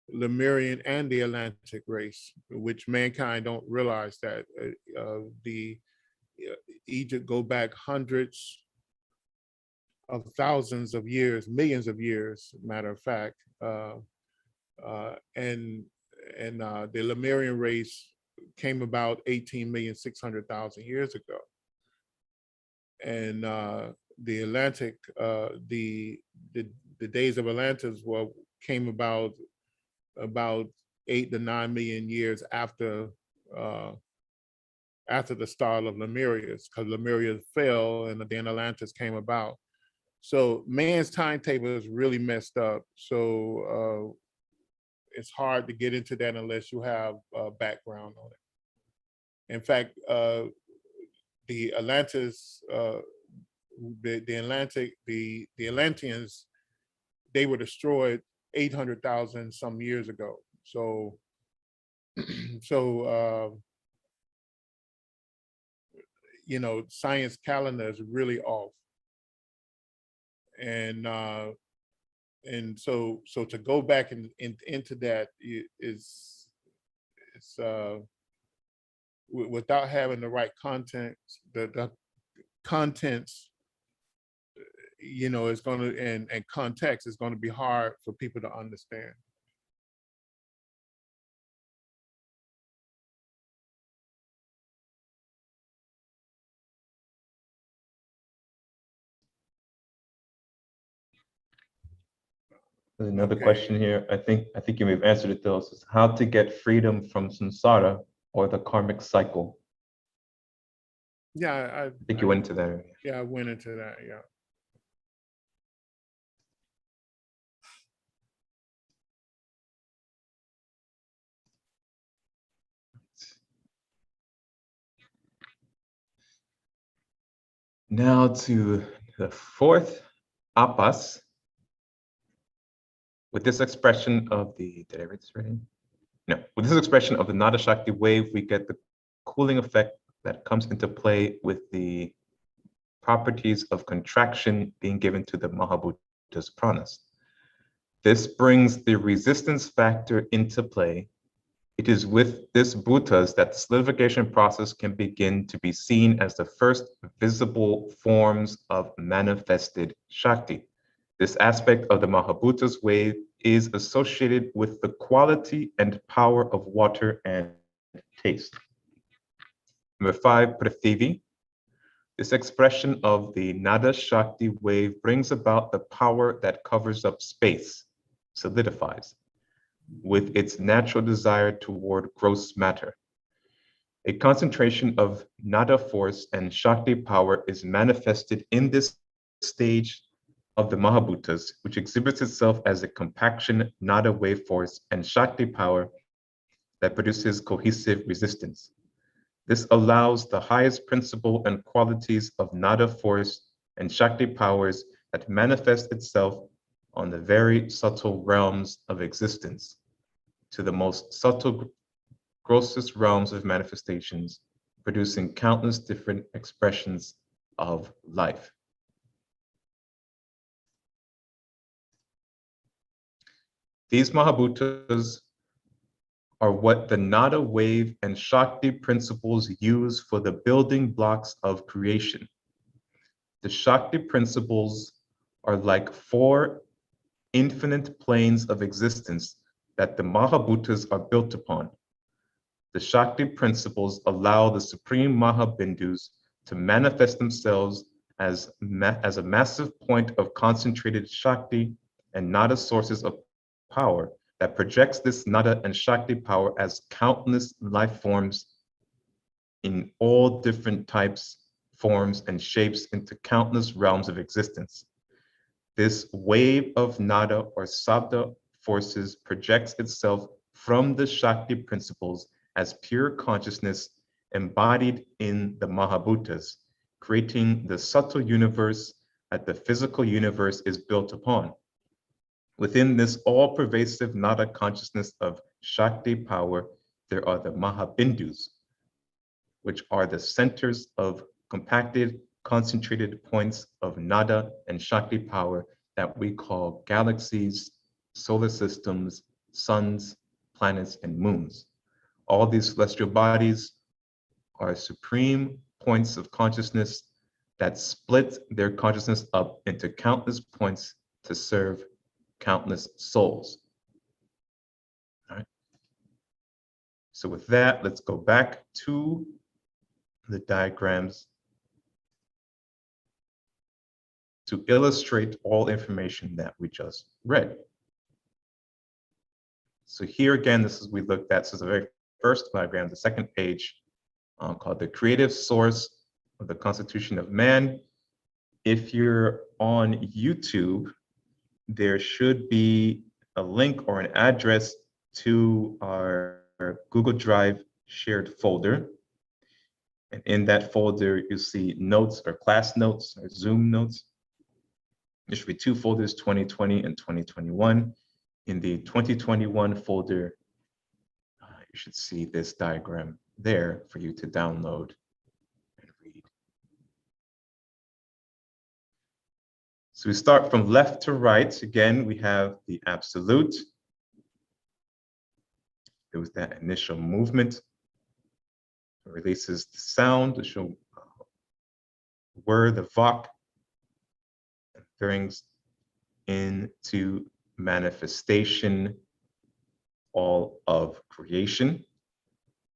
Lemurian and the Atlantic race, which mankind don't realize that Egypt go back hundreds of thousands of years, millions of years, matter of fact, and the Lemurian race came about 18,600,000 years ago, and the Atlantic, the days of Atlantis came about 8 to 9 million years after the start of Lemuria, because Lemuria fell and then Atlantis came about. So man's timetable is really messed up. So it's hard to get into that unless you have a background on it. In fact, the Atlantis, the Atlanteans, they were destroyed 800,000 some years ago. So, you know, science calendar is really off. And so to go back into that is without having the right content, the contents, you know, it's going to, and context is going to be hard for people to understand. There's another question here. I think you may have answered it though. It says, how to get freedom from samsara or the karmic cycle? Yeah, I think you went into that. Yeah, I went into that. Yeah. Now to the fourth apas. With this expression of the, did I write this right? No, with this expression of the Nada Shakti wave, we get the cooling effect that comes into play with the properties of contraction being given to the Mahabhutas pranas. This brings the resistance factor into play. It is with this bhutas that the solidification process can begin to be seen as the first visible forms of manifested Shakti. This aspect of the Mahabhutas wave is associated with the quality and power of water and taste. Number 5, Prithivi. This expression of the Nada Shakti wave brings about the power that covers up space, solidifies, with its natural desire toward gross matter. A concentration of Nada force and Shakti power is manifested in this stage of the Mahabhutas, which exhibits itself as a compaction Nada wave force and Shakti power that produces cohesive resistance. This allows the highest principle and qualities of Nada force and Shakti powers that manifest itself on the very subtle realms of existence to the most subtle, grossest realms of manifestations, producing countless different expressions of life. These Mahabhutas are what the Nada wave and Shakti principles use for the building blocks of creation. The Shakti principles are like 4 infinite planes of existence that the Mahabhutas are built upon. The Shakti principles allow the supreme Mahabindus to manifest themselves as a massive point of concentrated Shakti and Nada sources of power that projects this Nada and Shakti power as countless life forms in all different types, forms, and shapes into countless realms of existence. This wave of Nada or Sabda forces projects itself from the Shakti principles as pure consciousness embodied in the Mahabhutas, creating the subtle universe that the physical universe is built upon. Within this all-pervasive Nada consciousness of Shakti power, there are the Mahabindus, which are the centers of compacted, concentrated points of Nada and Shakti power that we call galaxies, solar systems, suns, planets, and moons. All these celestial bodies are supreme points of consciousness that split their consciousness up into countless points to serve countless souls. All right. So with that, let's go back to the diagrams to illustrate all information that we just read. So here again, this is we looked at, so the very first diagram, the second page, called the creative source of the Constitution of Man. If you're on YouTube, there should be a link or an address to our Google Drive shared folder. And in that folder, you see notes or class notes or Zoom notes. There should be 2 folders, 2020 and 2021. In the 2021 folder, you should see this diagram there for you to download and read. So we start from left to right. Again, we have the absolute. There was that initial movement. It releases the sound to show word, the vok, and brings into manifestation all of creation.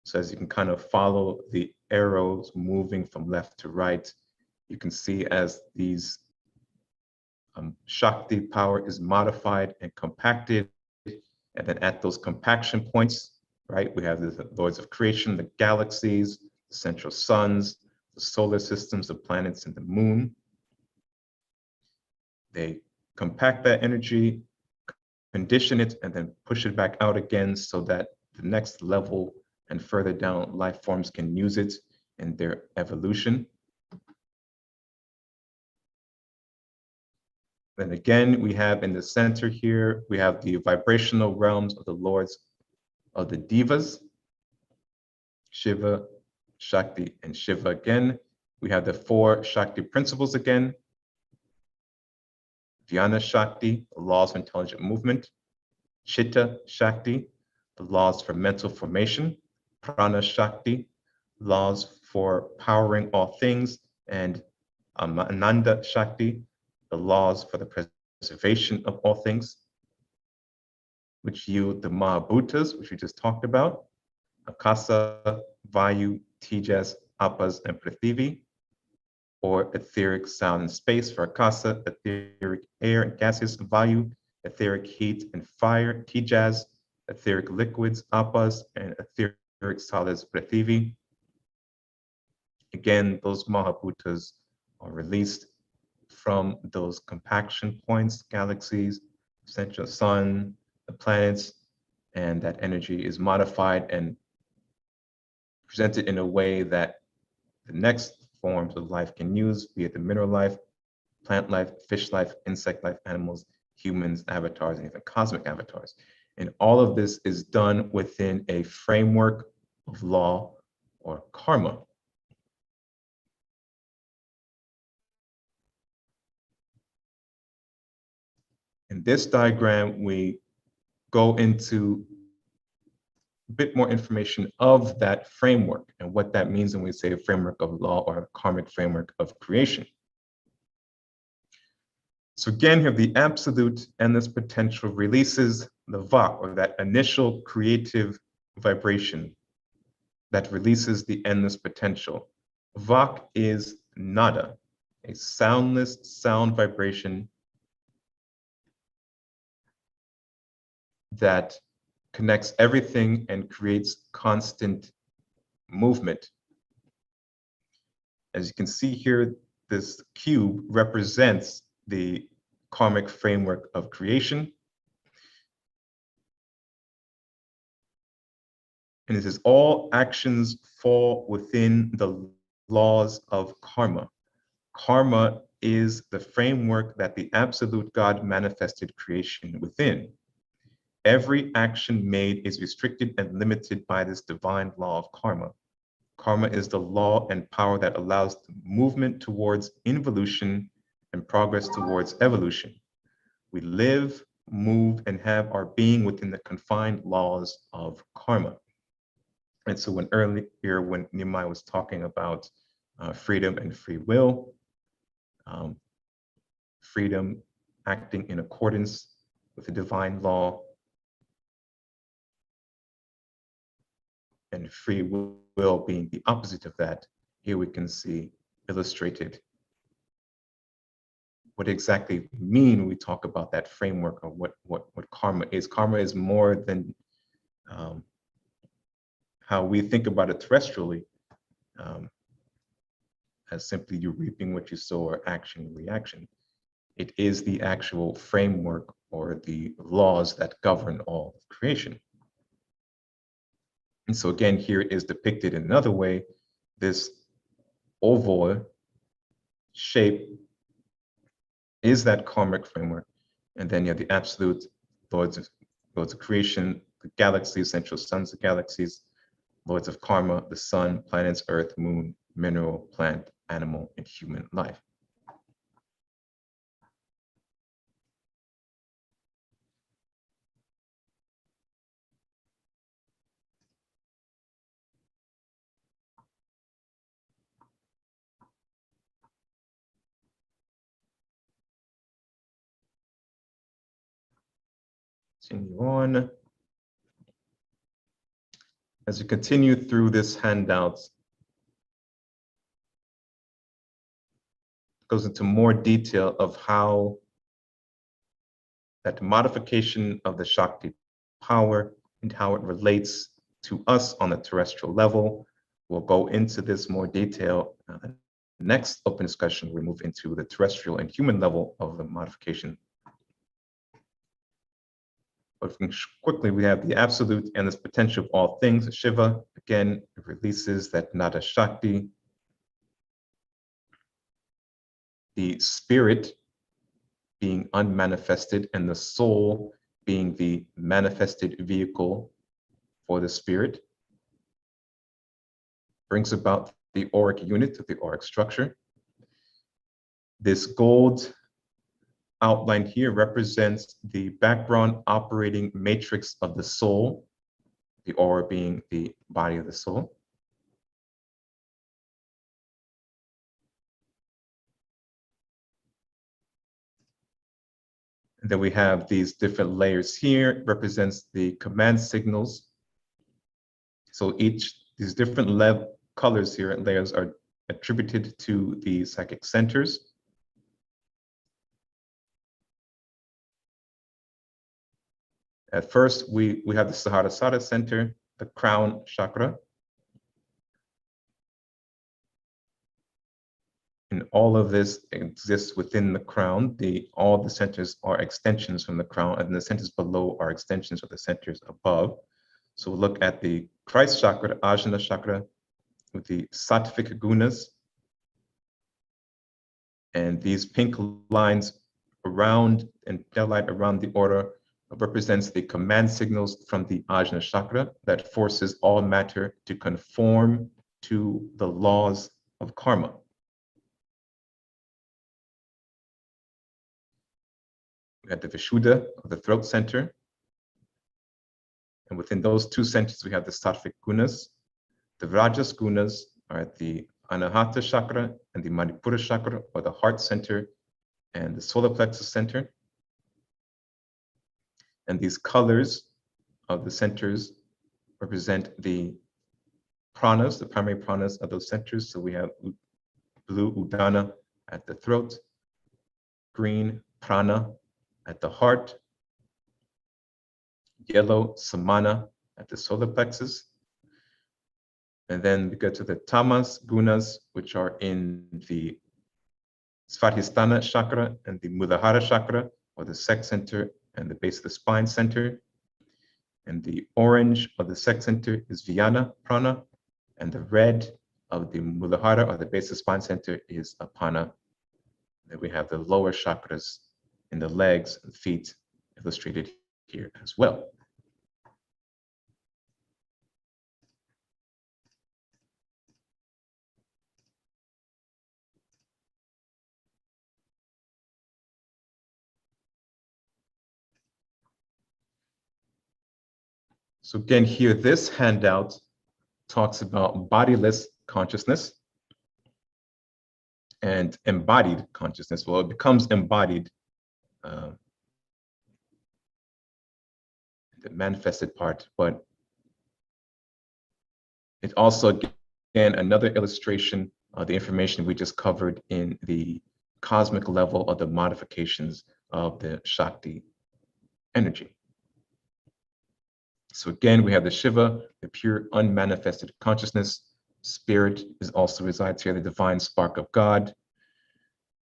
So as you can kind of follow the arrows moving from left to right, you can see as these Shakti power is modified and compacted. And then at those compaction points, right, we have the lords of creation, the galaxies, the central suns, the solar systems, the planets, and the moon. They compact that energy, condition it, and then push it back out again so that the next level and further down life forms can use it in their evolution. Then again, we have in the center here, we have the vibrational realms of the lords of the Devas, Shiva, Shakti, and Shiva again. We have the 4 Shakti principles again. Dhyana Shakti, the laws of intelligent movement. Chitta Shakti, the laws for mental formation. Prana Shakti, laws for powering all things. And Ananda Shakti, the laws for the preservation of all things, which yield the Mahabhutas, which we just talked about. Akasa, Vayu, Tejas, Apas, and Prithivi, or etheric sound and space for Akasa, etheric air and gaseous, Vayu, etheric heat and fire, Tejas, etheric liquids, Apas, and etheric solids, Prithivi. Again, those Mahabhutas are released from those compaction points, galaxies, central sun, the planets, and that energy is modified and presented in a way that the next forms of life can use, be it the mineral life, plant life, fish life, insect life, animals, humans, avatars, and even cosmic avatars. And all of this is done within a framework of law or karma. In this diagram, we go into a bit more information of that framework and what that means when we say a framework of law or a karmic framework of creation. So again, here the absolute endless potential releases the vak, or that initial creative vibration that releases the endless potential. Vak is nada, a soundless sound vibration that connects everything and creates constant movement. As you can see here, this cube represents the karmic framework of creation. And it says all actions fall within the laws of karma. Karma is the framework that the absolute God manifested creation within. Every action made is restricted and limited by this divine law of karma. Karma is the law and power that allows the movement towards involution and progress towards evolution. We live, move, and have our being within the confined laws of karma. And so when earlier, when Nehemiah was talking about freedom and free will, freedom acting in accordance with the divine law, and free will being the opposite of that, here we can see illustrated what exactly mean when we talk about that framework of what karma is. Karma is more than how we think about it terrestrially, as simply you reaping what you sow or action reaction. It is the actual framework or the laws that govern all of creation. And so again, here is depicted in another way, this oval shape is that karmic framework. And then you have the absolute lords of creation, the galaxies, central suns of galaxies, lords of karma, the sun, planets, earth, moon, mineral, plant, animal, and human life. Continue on. As we continue through this handout, it goes into more detail of how that modification of the Shakti power and how it relates to us on the terrestrial level. We'll go into this more detail. Next open discussion, we move into the terrestrial and human level of the modification. But quickly, we have the absolute and this potential of all things. Shiva, again, it releases that Nada Shakti. The spirit being unmanifested and the soul being the manifested vehicle for the spirit, brings about the auric unit of the auric structure. This gold outline here represents the background operating matrix of the soul, the aura being the body of the soul. And then we have these different layers here, represents the command signals. So these different colors here and layers are attributed to the psychic centers. At first, we have the Sahasrara center, the crown chakra. And all of this exists within the crown. All the centers are extensions from the crown, and the centers below are extensions of the centers above. So we'll look at the Christ chakra, the Ajna chakra, with the sattvic gunas. And these pink lines around and light around the aura represents the command signals from the Ajna chakra that forces all matter to conform to the laws of karma. We have the Vishuddha, or the throat center. And within those two centers, we have the sattvic gunas. The rajas gunas are at the Anahata chakra and the Manipura chakra, or the heart center and the solar plexus center. And these colors of the centers represent the pranas, the primary pranas of those centers. So we have blue Udana at the throat, green Prana at the heart, yellow Samana at the solar plexus. And then we go to the Tamas gunas, which are in the Svadhisthana chakra and the Muladhara chakra, or the sex center and the base of the spine center. And the orange of the sex center is Vyana Prana, and the red of the Muladhara, or the base of the spine center, is Apana. Then we have the lower chakras in the legs and feet illustrated here as well. So again, here, this handout talks about bodiless consciousness and embodied consciousness. Well, it becomes embodied, the manifested part, but it also, again, another illustration of the information we just covered in the cosmic level of the modifications of the Shakti energy. So again, we have the Shiva, the pure unmanifested consciousness. Spirit is also resides here, the divine spark of God.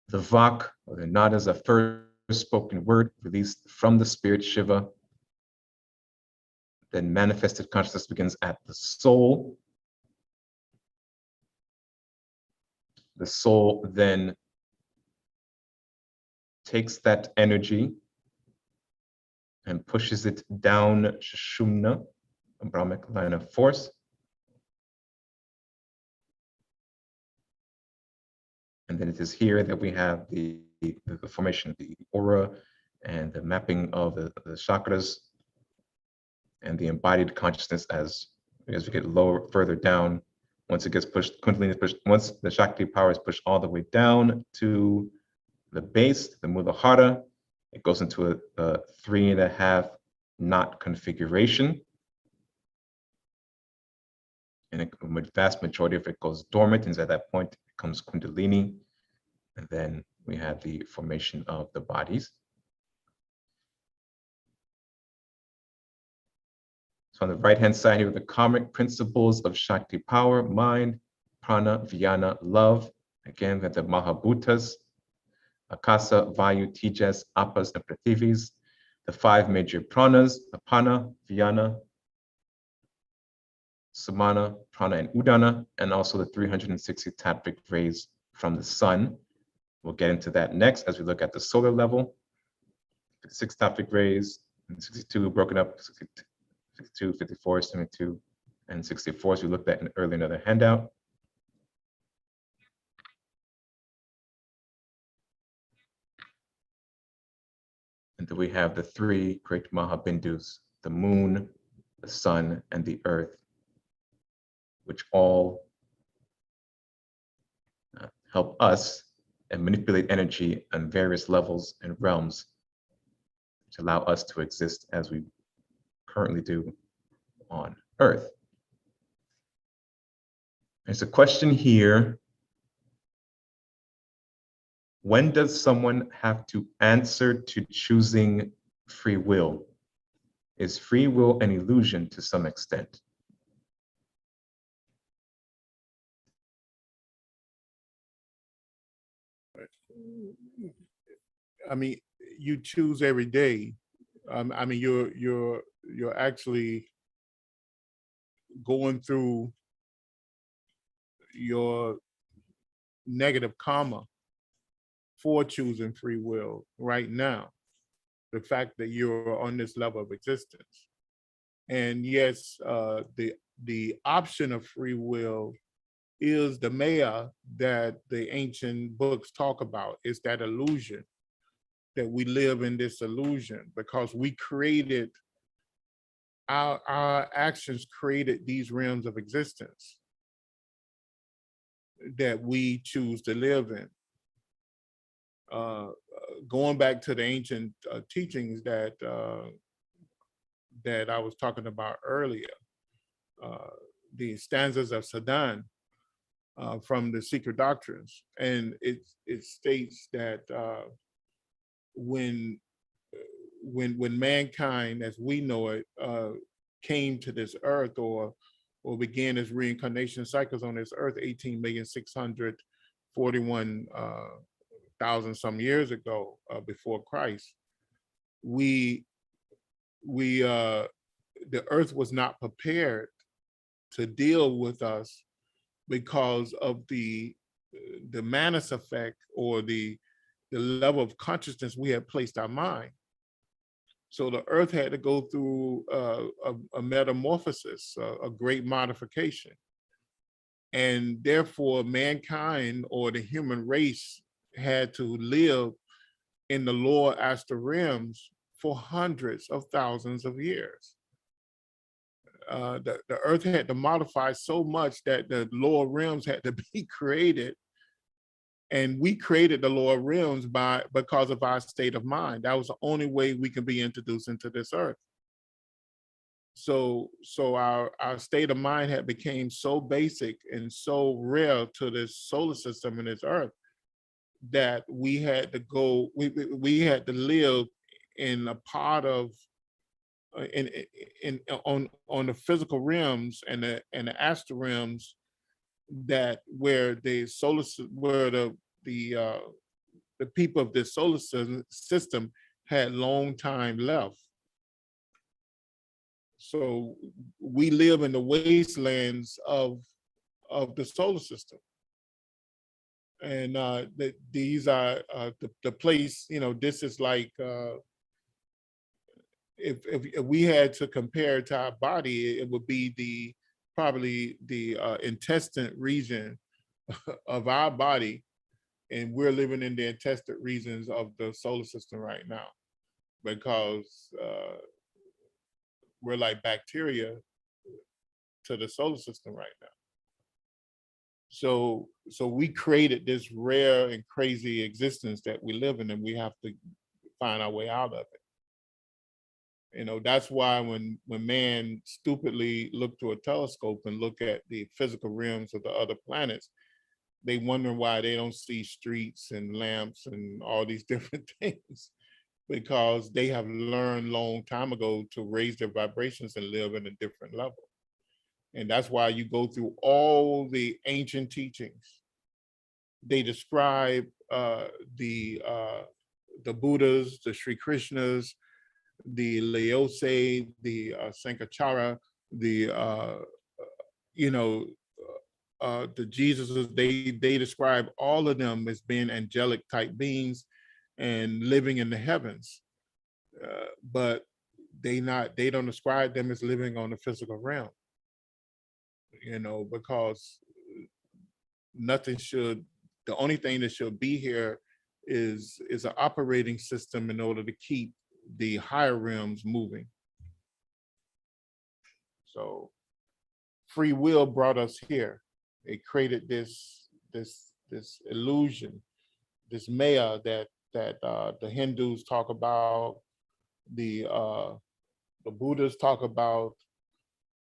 The Vak, or the Nadas, a first spoken word released from the spirit Shiva. Then manifested consciousness begins at the soul. The soul then takes that energy and pushes it down Sushumna, a Brahmic line of force. And then it is here that we have the formation of the aura and the mapping of the chakras and the embodied consciousness as we get lower, further down. Once it gets pushed, Kundalini is pushed, once the Shakti power is pushed all the way down to the base, the Muladhara, it goes into a 3.5 knot configuration. And a vast majority of it goes dormant, and at that point, it becomes Kundalini. And then we have the formation of the bodies. So on the right-hand side here, the karmic principles of Shakti power, mind, prana, vyana, love. Again, we have the Mahabhutas, Akasa, Vayu, Tejas, Apas, and Prithivis. The 5 major pranas, Apana, Vyana, Samana, Prana, and Udana, and also the 360 tattvic rays from the sun. We'll get into that next as we look at the solar level. 56 topic rays, and 62 broken up, 52, 54, 72, and 64, as we looked at earlier in another handout. And then we have the three great Mahabindus, the moon, the sun, and the earth, which all help us and manipulate energy on various levels and realms to allow us to exist as we currently do on Earth. There's a question here. When does someone have to answer to choosing free will? Is free will an illusion to some extent? I mean, you choose every day. I mean, you're actually going through your negative karma for choosing free will right now. The fact that you're on this level of existence, and yes, the option of free will is the maya that the ancient books talk about. It's that illusion that we live in, this illusion, because we created, our actions created these realms of existence that we choose to live in. Going back to the ancient teachings that I was talking about earlier, the stanzas of Sadan from the Secret Doctrines, and it states that when mankind, as we know it, came to this earth, or began its reincarnation cycles on this earth 18,641,000 some years ago, before Christ, the earth was not prepared to deal with us because of the Manus effect, or the level of consciousness we had placed our mind. So the earth had to go through a metamorphosis, a great modification. And therefore mankind, or the human race, had to live in the lower astral realms for hundreds of thousands of years. The earth had to modify so much that the lower realms had to be created. And we created the lower realms because of our state of mind. That was the only way we can be introduced into this earth. So our state of mind had became so basic and so rare to this solar system and this earth, that we had to go, we had to live in a part of on the physical realms and the astral realms, that where the people of this solar system had long time left. So we live in the wastelands of the solar system, and these are the place. You know, this is like if we had to compare it to our body, it would be probably the intestine region of our body, and we're living in the intestine regions of the solar system right now, because we're like bacteria to the solar system right now. So we created this rare and crazy existence that we live in, and we have to find our way out of it. You know, that's why when man stupidly look through a telescope and look at the physical realms of the other planets, they wonder why they don't see streets and lamps and all these different things, because they have learned long time ago to raise their vibrations and live in a different level. And that's why you go through all the ancient teachings. They describe the Buddhas, the Sri Krishnas, the Laose, the Sankachara, the the Jesuses. They describe all of them as being angelic type beings and living in the heavens. but they don't describe them as living on the physical realm, you know, because the only thing that should be here is an operating system in order to keep the higher realms moving. So free will brought us here. It created this illusion, this maya that the Hindus talk about, the Buddhists talk about,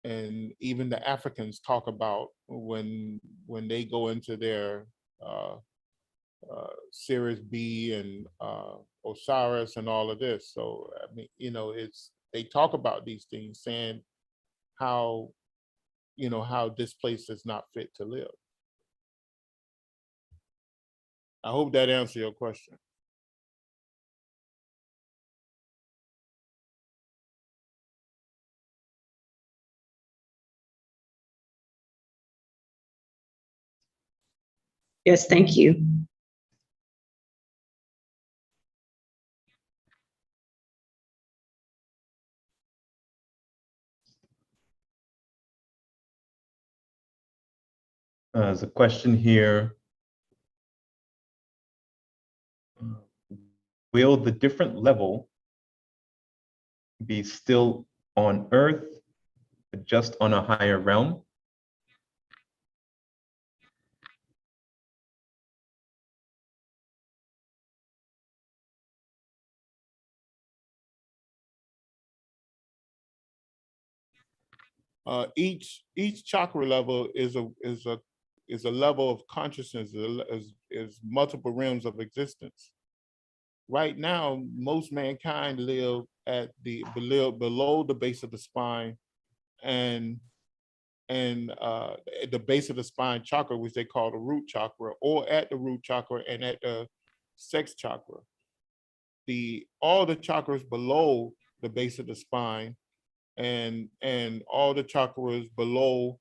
and even the Africans talk about when they go into their Sirius B and Osiris and all of this. So I mean, you know, they talk about these things, saying how, you know, how this place is not fit to live. I hope that answers your question. Yes, thank you. There's a question here. Will the different level be still on Earth, but just on a higher realm? Each chakra level is a level of consciousness, is multiple realms of existence. Right now, most mankind live at below the base of the spine, and the base of the spine chakra, which they call the root chakra, or at the root chakra and at the sex chakra. All the chakras below the base of the spine and all the chakras below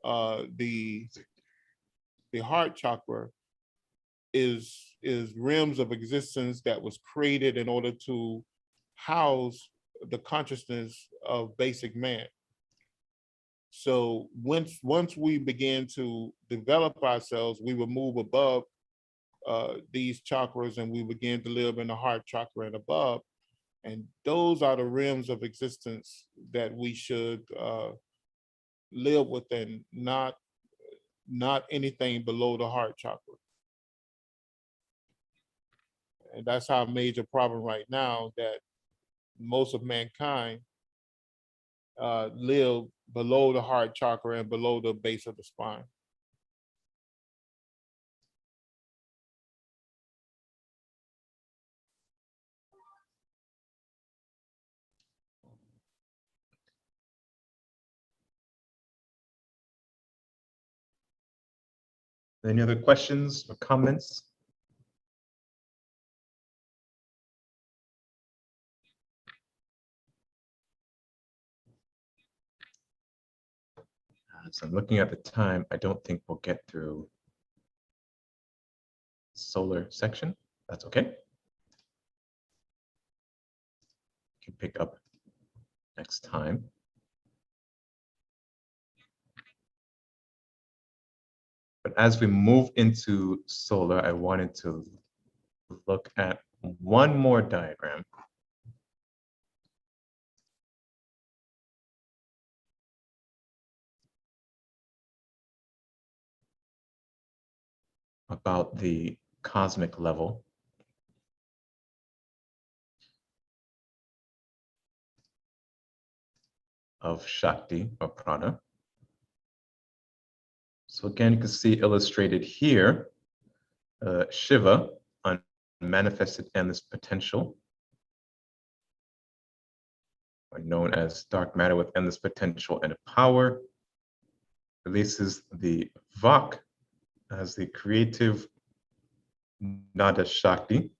the heart chakra is realms of existence that was created in order to house the consciousness of basic man. So once we begin to develop ourselves, we will move above these chakras, and we begin to live in the heart chakra and above. And those are the realms of existence that we should live within, not anything below the heart chakra. And that's our major problem right now, that most of mankind live below the heart chakra and below the base of the spine. Any other questions or comments? So I'm looking at the time. I don't think we'll get through solar section. That's okay. Can pick up next time. But as we move into solar, I wanted to look at one more diagram. About the cosmic level. Of Shakti or Prana. So again, you can see illustrated here, Shiva, unmanifested endless potential, or known as dark matter with endless potential and power, releases the Vak as the creative Nada Shakti.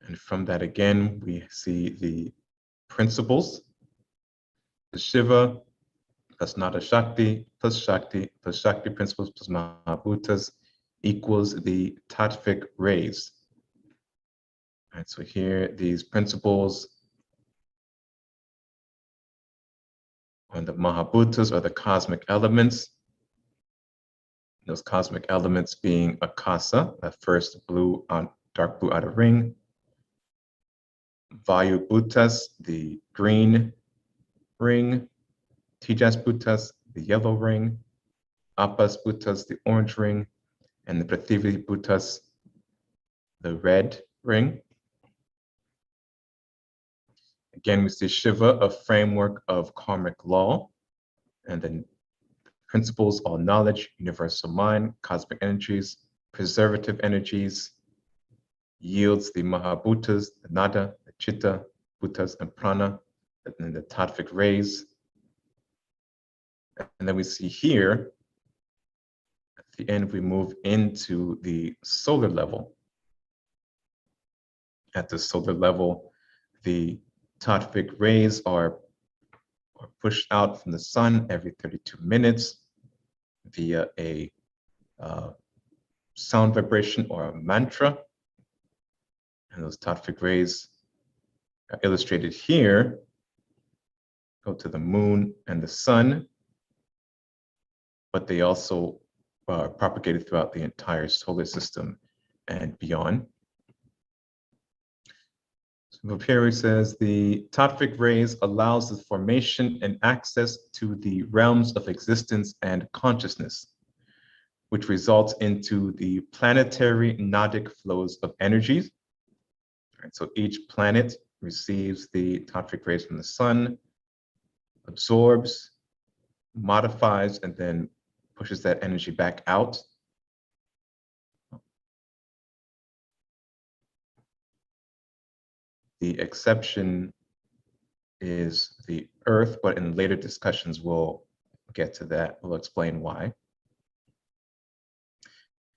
And from that again, we see the principles, the Shiva plus Nada Shakti plus Shakti principles plus Mahabhutas equals the Tattvic rays. right, so here, these principles on the Mahabhutas or the cosmic elements. Those cosmic elements being Akasa, that first dark blue outer ring. Vayu Bhutas, the green ring. Tijas Bhutas, the yellow ring. Apas Bhutas, the orange ring. And the Prathivi Bhutas, the red ring. Again, we see Shiva, a framework of karmic law, and then principles, all knowledge, universal mind, cosmic energies, preservative energies, yields the Mahabhutas, the Nada, the Chitta, Bhutas, and Prana, and then the Tattvic rays. And then we see here, at the end, we move into the solar level. At the solar level, the Tattvic rays are pushed out from the sun every 32 minutes via a sound vibration or a mantra. And those Tattvic rays are illustrated here, go to the moon and the sun, but they also are propagated throughout the entire solar system and beyond. So here says the Tattvic rays allows the formation and access to the realms of existence and consciousness, which results into the planetary nadic flows of energies. Right, so each planet receives the Tattvic rays from the sun, absorbs, modifies, and then pushes that energy back out. The exception is the Earth, but in later discussions, we'll get to that. We'll explain why.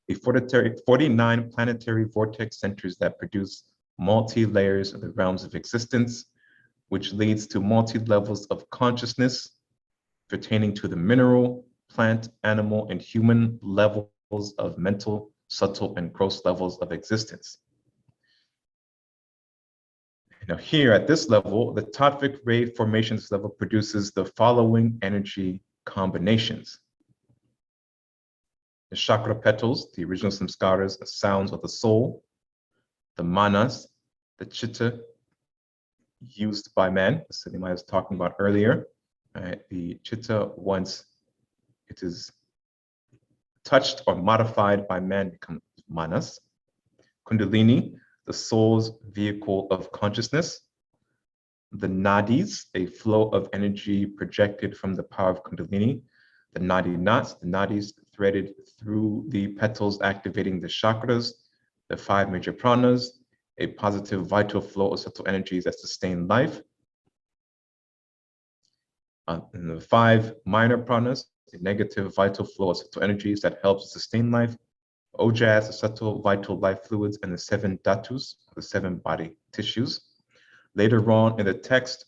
The 49 planetary vortex centers that produce multi-layers of the realms of existence, which leads to multi-levels of consciousness pertaining to the mineral, plant, animal, and human levels of mental, subtle, and gross levels of existence. Now here at this level, the Tattvic ray formations level produces the following energy combinations. The chakra petals, the original samskaras, the sounds of the soul, the manas, the chitta used by man, as Sinima was talking about earlier. The chitta, once it is touched or modified by man, becomes manas. Kundalini, the soul's vehicle of consciousness. The nadis, a flow of energy projected from the power of Kundalini. The nadi knots, the nadis threaded through the petals, activating the chakras, the 5 major pranas, a positive vital flow of subtle energies that sustain life. And the 5 minor pranas, a negative vital flow of subtle energies that helps sustain life. Ojas, the subtle vital life fluids, and the 7 dhatus, the 7 body tissues. Later on in the text,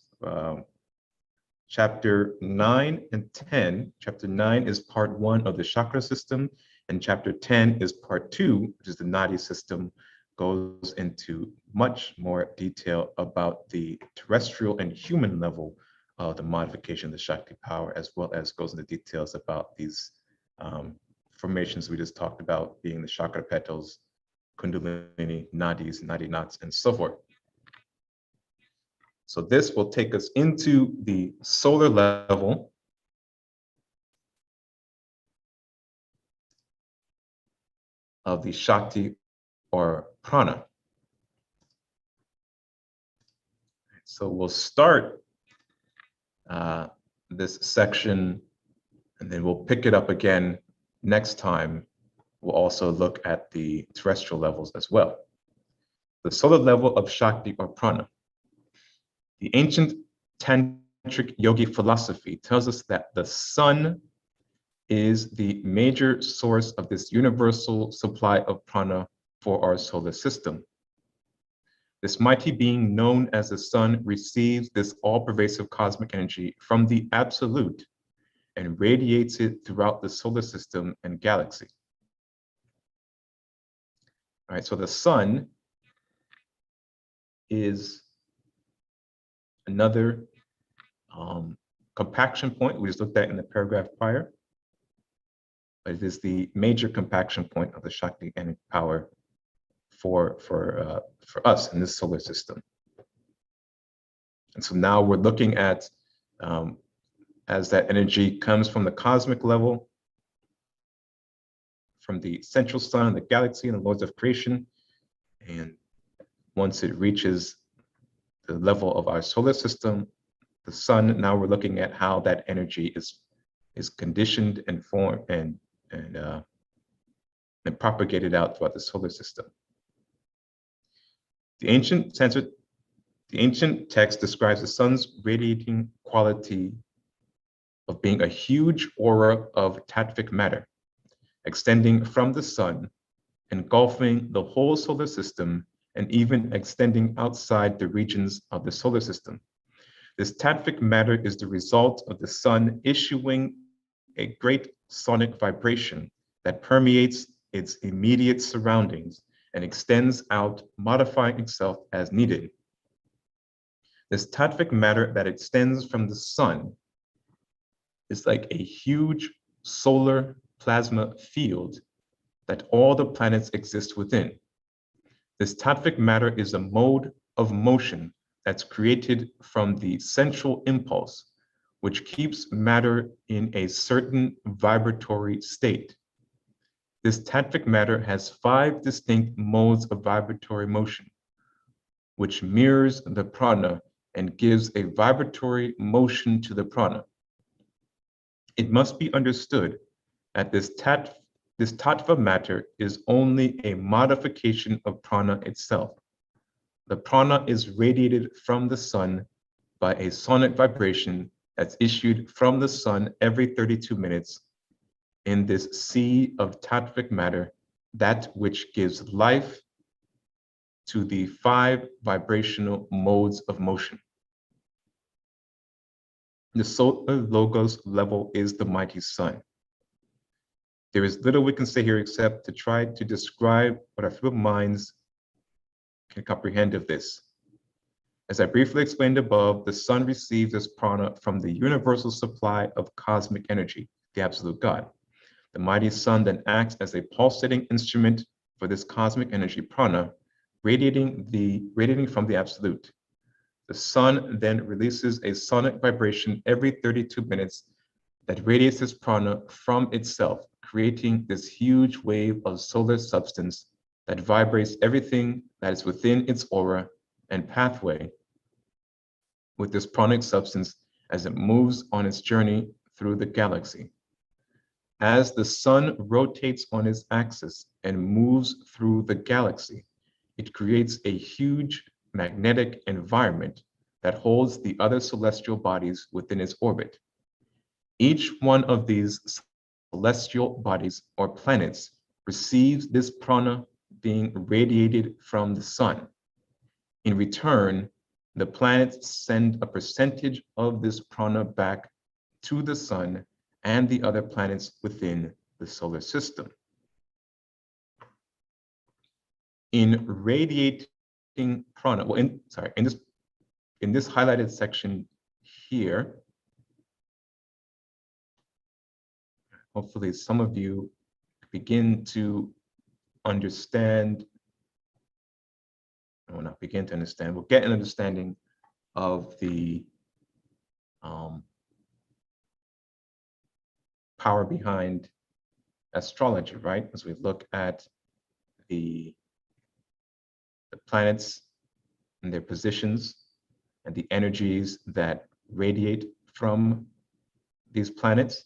chapter 9 and 10, chapter 9 is part 1 of the chakra system, and chapter 10 is part 2, which is the nadi system, goes into much more detail about the terrestrial and human level of the modification of the Shakti power, as well as goes into details about these formations we just talked about, being the chakra petals, kundalini, nadis, nadi knots, and so forth. So this will take us into the solar level of the Shakti or prana. So we'll start this section, and then we'll pick it up again next time. We'll also look at the terrestrial levels as well. The solar level of Shakti or prana. The ancient tantric yogi philosophy tells us that the sun is the major source of this universal supply of prana for our solar system. This mighty being known as the sun receives this all-pervasive cosmic energy from the absolute and radiates it throughout the solar system and galaxy. All right, so the sun is another compaction point we just looked at in the paragraph prior, but it is the major compaction point of the Shakti energy power for us in this solar system. And so now we're looking at, as that energy comes from the cosmic level, from the central sun, the galaxy, and the lords of creation, and once it reaches the level of our solar system, the sun, now we're looking at how that energy is conditioned and formed and propagated out throughout the solar system. The ancient text describes the sun's radiating quality of being a huge aura of tattvic matter, extending from the sun, engulfing the whole solar system, and even extending outside the regions of the solar system. This tattvic matter is the result of the sun issuing a great sonic vibration that permeates its immediate surroundings and extends out, modifying itself as needed. This tattvic matter that extends from the sun is like a huge solar plasma field that all the planets exist within. This tattvic matter is a mode of motion that's created from the central impulse, which keeps matter in a certain vibratory state. This tattvic matter has 5 distinct modes of vibratory motion, which mirrors the prana and gives a vibratory motion to the prana. It must be understood that this tattva matter is only a modification of prana itself. The prana is radiated from the sun by a sonic vibration that's issued from the sun every 32 minutes in this sea of tattvic matter, that which gives life to the 5 vibrational modes of motion. The solar logos level is the mighty sun. There is little we can say here except to try to describe what our feeble minds can comprehend of this. As I briefly explained above, the sun receives its prana from the universal supply of cosmic energy, the absolute God. The mighty sun then acts as a pulsating instrument for this cosmic energy prana, radiating from the absolute. The sun then releases a sonic vibration every 32 minutes that radiates this prana from itself, creating this huge wave of solar substance that vibrates everything that is within its aura and pathway with this pranic substance as it moves on its journey through the galaxy. As the sun rotates on its axis and moves through the galaxy, it creates a huge magnetic environment that holds the other celestial bodies within its orbit. Each one of these celestial bodies or planets receives this prana being radiated from the sun. In return, the planets send a percentage of this prana back to the sun and the other planets within the solar system. In radiating prana, in this highlighted section here, hopefully some of you begin to understand, or not begin to understand, we'll get an understanding of the power behind astrology, right? As we look at the planets and their positions and the energies that radiate from these planets.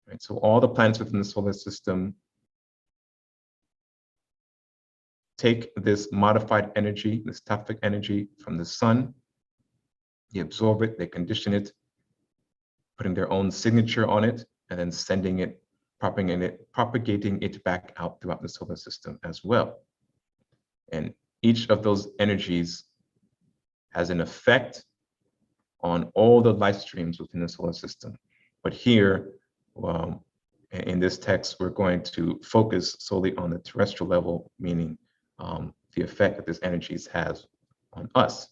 Right, so all the planets within the solar system take this modified energy, this tattvic energy from the sun. They absorb it, they condition it, putting their own signature on it, and then sending it, propagating it back out throughout the solar system as well. And each of those energies has an effect on all the light streams within the solar system. But here, in this text, we're going to focus solely on the terrestrial level, meaning the effect that this energies has on us.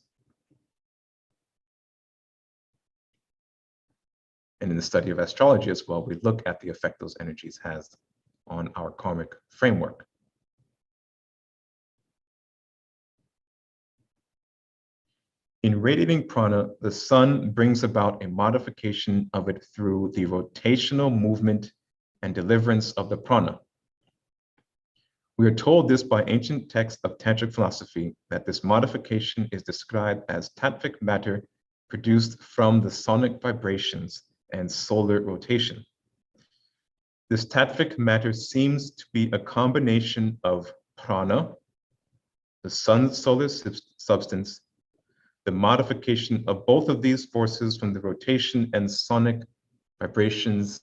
And in the study of astrology as well, we look at the effect those energies has on our karmic framework. In radiating prana, the sun brings about a modification of it through the rotational movement and deliverance of the prana. We are told this by ancient texts of tantric philosophy, that this modification is described as tattvic matter produced from the sonic vibrations and solar rotation. This tattvic matter seems to be a combination of prana, the sun's solar substance, the modification of both of these forces from the rotation and sonic vibrations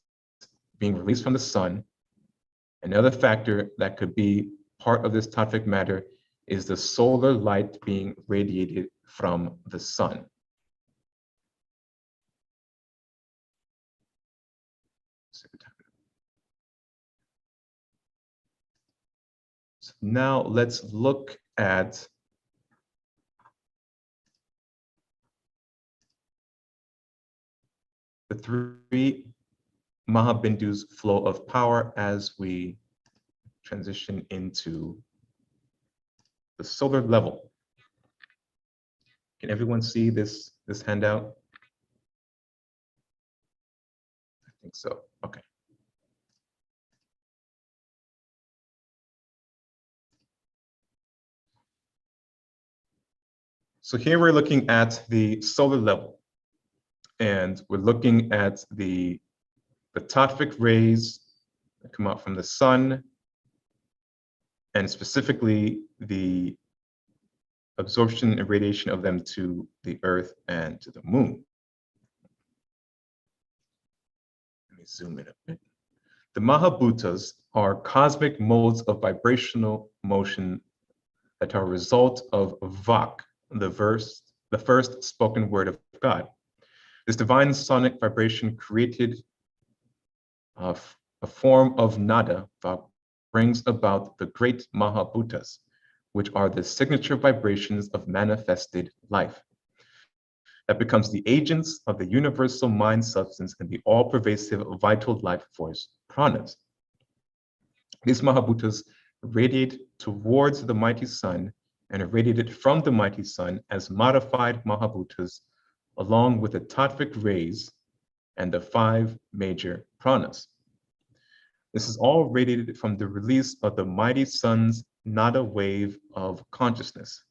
being released from the sun. Another factor that could be part of this tattvic matter is the solar light being radiated from the sun. So now let's look at the three Mahabindus flow of power as we transition into the solar level. Can everyone see this handout? I think so. Okay. So here we're looking at the solar level, and we're looking at the tattvic rays that come out from the sun, and specifically the absorption and radiation of them to the earth and to the moon. Let me zoom in a bit. The Mahabhutas are cosmic modes of vibrational motion that are a result of Vak, the first spoken word of God. This divine sonic vibration created a form of nada that brings about the great Mahabhutas, which are the signature vibrations of manifested life. That becomes the agents of the universal mind substance and the all-pervasive vital life force, pranas. These Mahabhutas radiate towards the mighty sun and are radiated from the mighty sun as modified Mahabhutas, along with the tattvic rays and the 5 major pranas. This is all radiated from the release of the mighty sun's nada wave of consciousness,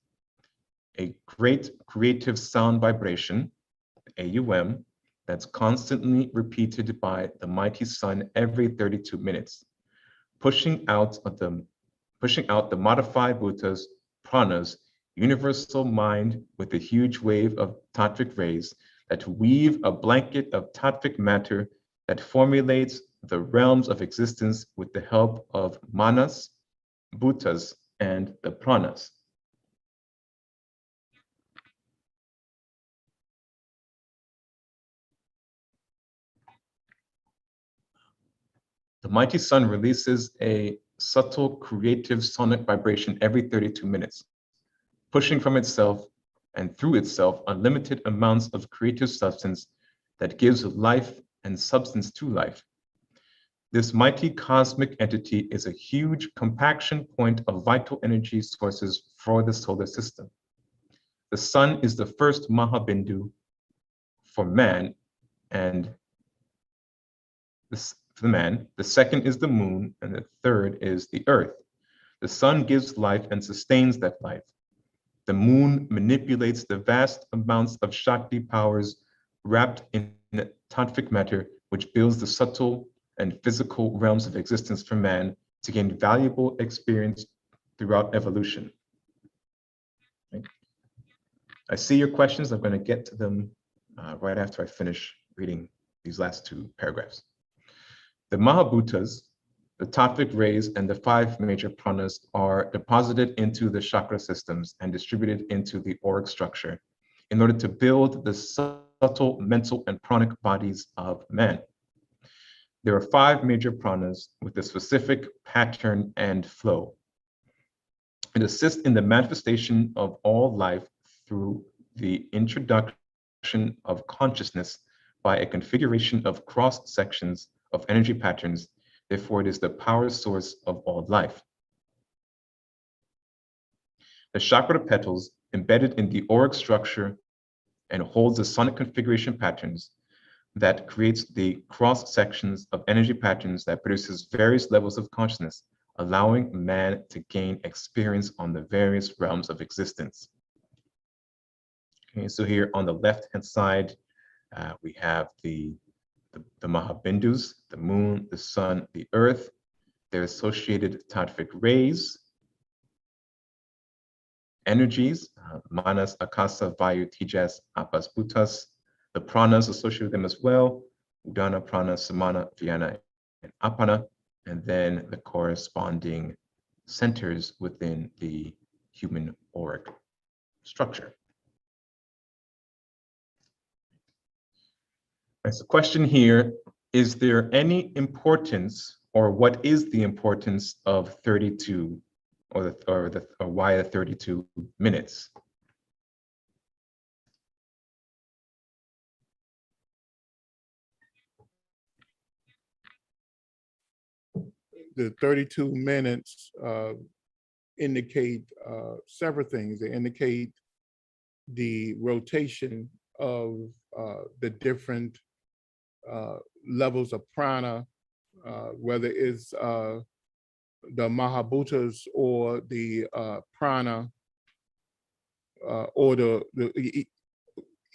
a great creative sound vibration, AUM, that's constantly repeated by the mighty sun every 32 minutes, pushing out the modified bhutas, pranas, universal mind with a huge wave of tattvic rays that weave a blanket of tattvic matter that formulates the realms of existence with the help of manas, bhutas, and the pranas. The mighty sun releases a subtle creative sonic vibration every 32 minutes, pushing from itself and through itself unlimited amounts of creative substance that gives life and substance to life. This mighty cosmic entity is a huge compaction point of vital energy sources for the solar system. The sun is the first Mahabindu for man, and the second is the moon, and the third is the earth. The sun gives life and sustains that life. The moon manipulates the vast amounts of Shakti powers wrapped in tattvic matter, which builds the subtle and physical realms of existence for man to gain valuable experience throughout evolution. Okay. I see your questions. I'm going to get to them right after I finish reading these last 2 paragraphs. The Mahabhutas, the tattvic rays, and the 5 major pranas are deposited into the chakra systems and distributed into the auric structure in order to build the subtle mental and pranic bodies of man. There are 5 major pranas with a specific pattern and flow. It assists in the manifestation of all life through the introduction of consciousness by a configuration of cross sections of energy patterns. Therefore, it is the power source of all life. The chakra petals embedded in the auric structure and holds the sonic configuration patterns that creates the cross sections of energy patterns that produces various levels of consciousness, allowing man to gain experience on the various realms of existence. Okay, so here on the left-hand side, we have the Mahabhindus, the moon, the sun, the earth, their associated tantric rays, energies, manas, akasa, vayu, tejas, apas, bhutas, the pranas associated with them as well, udana, prana, samana, vyana, and apana, and then the corresponding centers within the human auric structure. So the question here, is there any importance, or what is the importance of 32, or why the 32 minutes? The 32 minutes indicate several things. They indicate the rotation of the different levels of prana, whether it's the Mahabhutas or the prana, or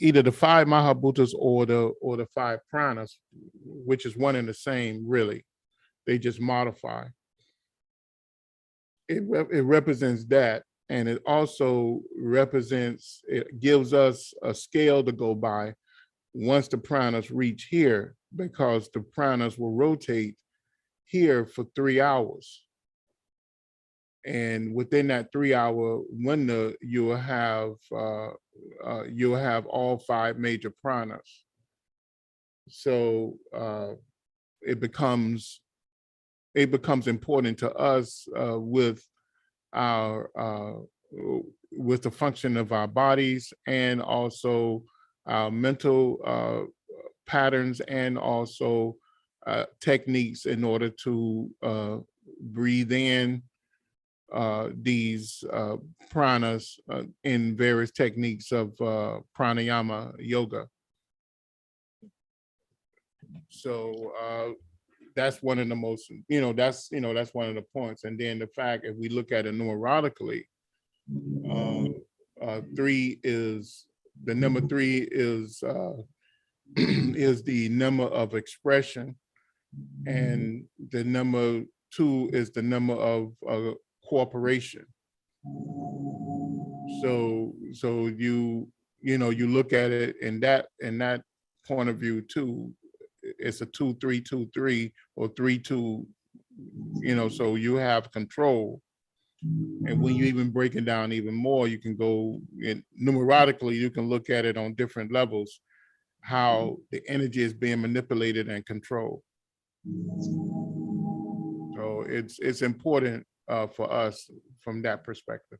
either the 5 Mahabhutas or the 5 pranas, which is one and the same, really. They just modify. It represents that, and it also represents, it gives us a scale to go by once the pranas reach here, because the pranas will rotate here for 3 hours. And within that 3-hour window, you'll have all 5 major pranas. So it becomes important to us with the function of our bodies, and also our mental patterns, and also techniques in order to breathe in these pranas in various techniques of pranayama yoga. So that's one of the most, that's one of the points. And then the fact, if we look at it numerologically, 3 is, the number 3 is is the number of expression, and the number 2 is the number of cooperation. So you look at it in that point of view too. It's a 2-3-2-3 or 3-2, so you have control. And when you even break it down even more, you can go in numerologically, you can look at it on different levels, how the energy is being manipulated and controlled. So it's important for us from that perspective.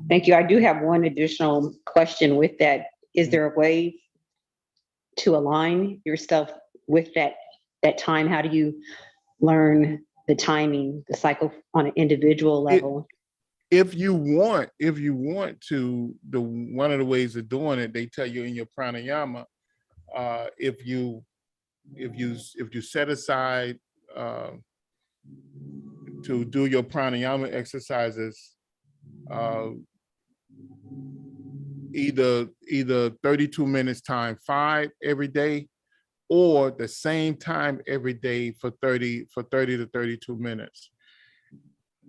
Thank you. I do have one additional question with that. Is there a way to align yourself with that time? How do you learn the timing, the cycle on an individual level? If you want to, one of the ways of doing it, they tell you in your pranayama, if you set aside to do your pranayama exercises, either 32 minutes times 5 every day, or the same time every day for 30 to 32 minutes.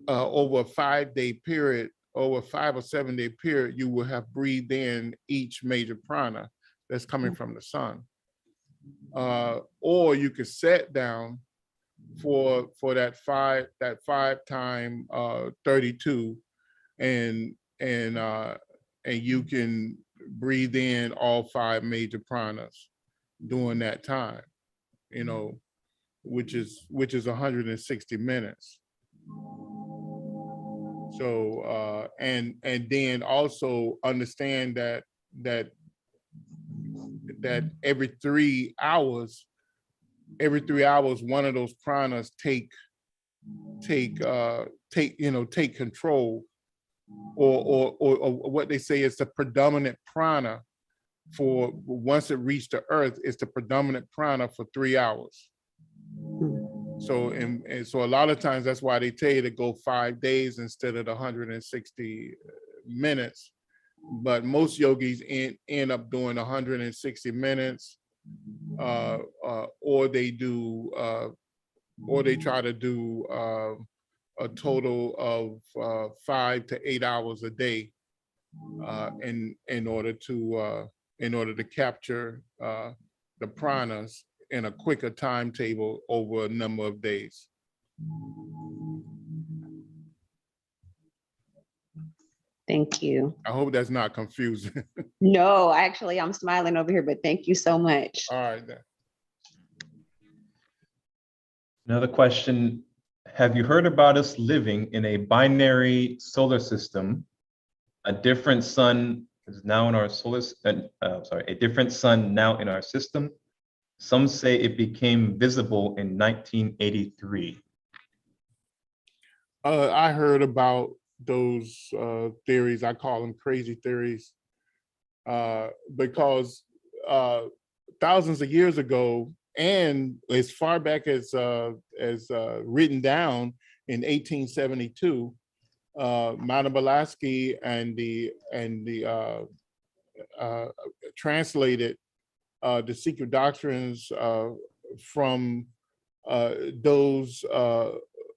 Over a 5-day period, over a 5 or 7-day period, you will have breathed in each major prana that's coming from the sun. Or you could set down for that 5 time 32, and you can breathe in all 5 major pranas during that time, which is 160 minutes. So and then also understand that every 3 hours, one of those pranas take control, or what they say is the predominant prana for once it reached the earth, it's the predominant prana for 3 hours. So and so a lot of times that's why they tell you to go 5 days instead of the 160 minutes. But most yogis end up doing 160 minutes, or they try to do a total of 5 to 8 hours a day, in order to capture the pranas in a quicker timetable over a number of days. Thank you. I hope that's not confusing. No, actually, I'm smiling over here, but thank you so much. All right then. Another question, have you heard about us living in a binary solar system? A different sun is now in our a different sun now in our system. Some say it became visible in 1983. I heard about those theories. I call them crazy theories, because thousands of years ago, and as far back as written down in 1872, Mahabhutas and the translated the secret doctrines from those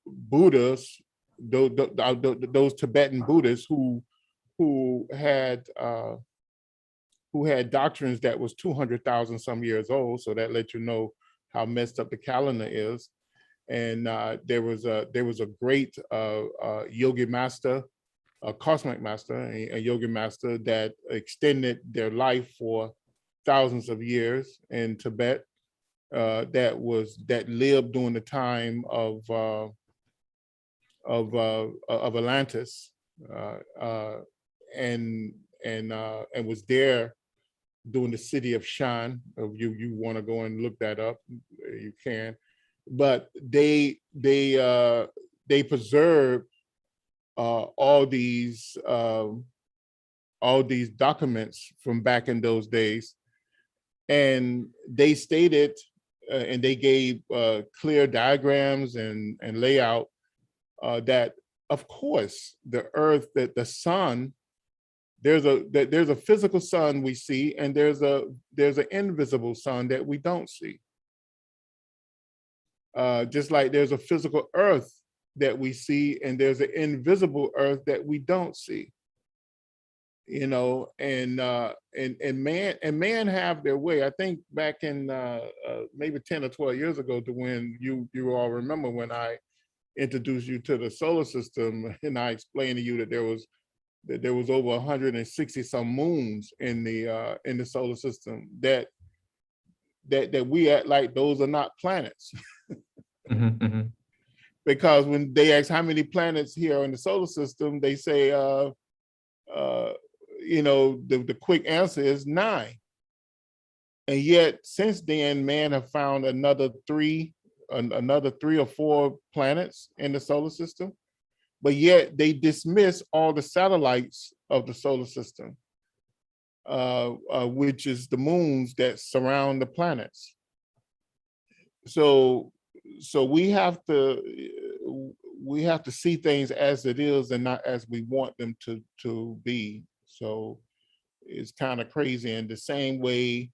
Buddhas, those Tibetan Buddhists who had doctrines that was 200,000 some years old. So that lets you know how messed up the calendar is. And there was a great yogi master, a cosmic master, a yogi master that extended their life for thousands of years in Tibet, that lived during the time of Atlantis, and was there during the city of Shan. If you want to go and look that up, you can. But they preserved all these documents from back in those days, and they stated and they gave clear diagrams and layout that, of course, the earth, that the sun, there's a physical sun we see, and there's an invisible sun that we don't see. Just like there's a physical earth that we see, and there's an invisible earth that we don't see. And man have their way. I think back in maybe 10 or 12 years ago, to when you all remember when I introduced you to the solar system, and I explained to you that there was over 160 some moons in the solar system, that we act like those are not planets. Mm-hmm, mm-hmm. Because when they ask how many planets here in the solar system, they say the quick answer is 9. And yet since then, man have found another three or four planets in the solar system, but yet they dismiss all the satellites of the solar system, which is the moons that surround the planets. So we have to see things as it is and not as we want them to be. So it's kind of crazy. And the same way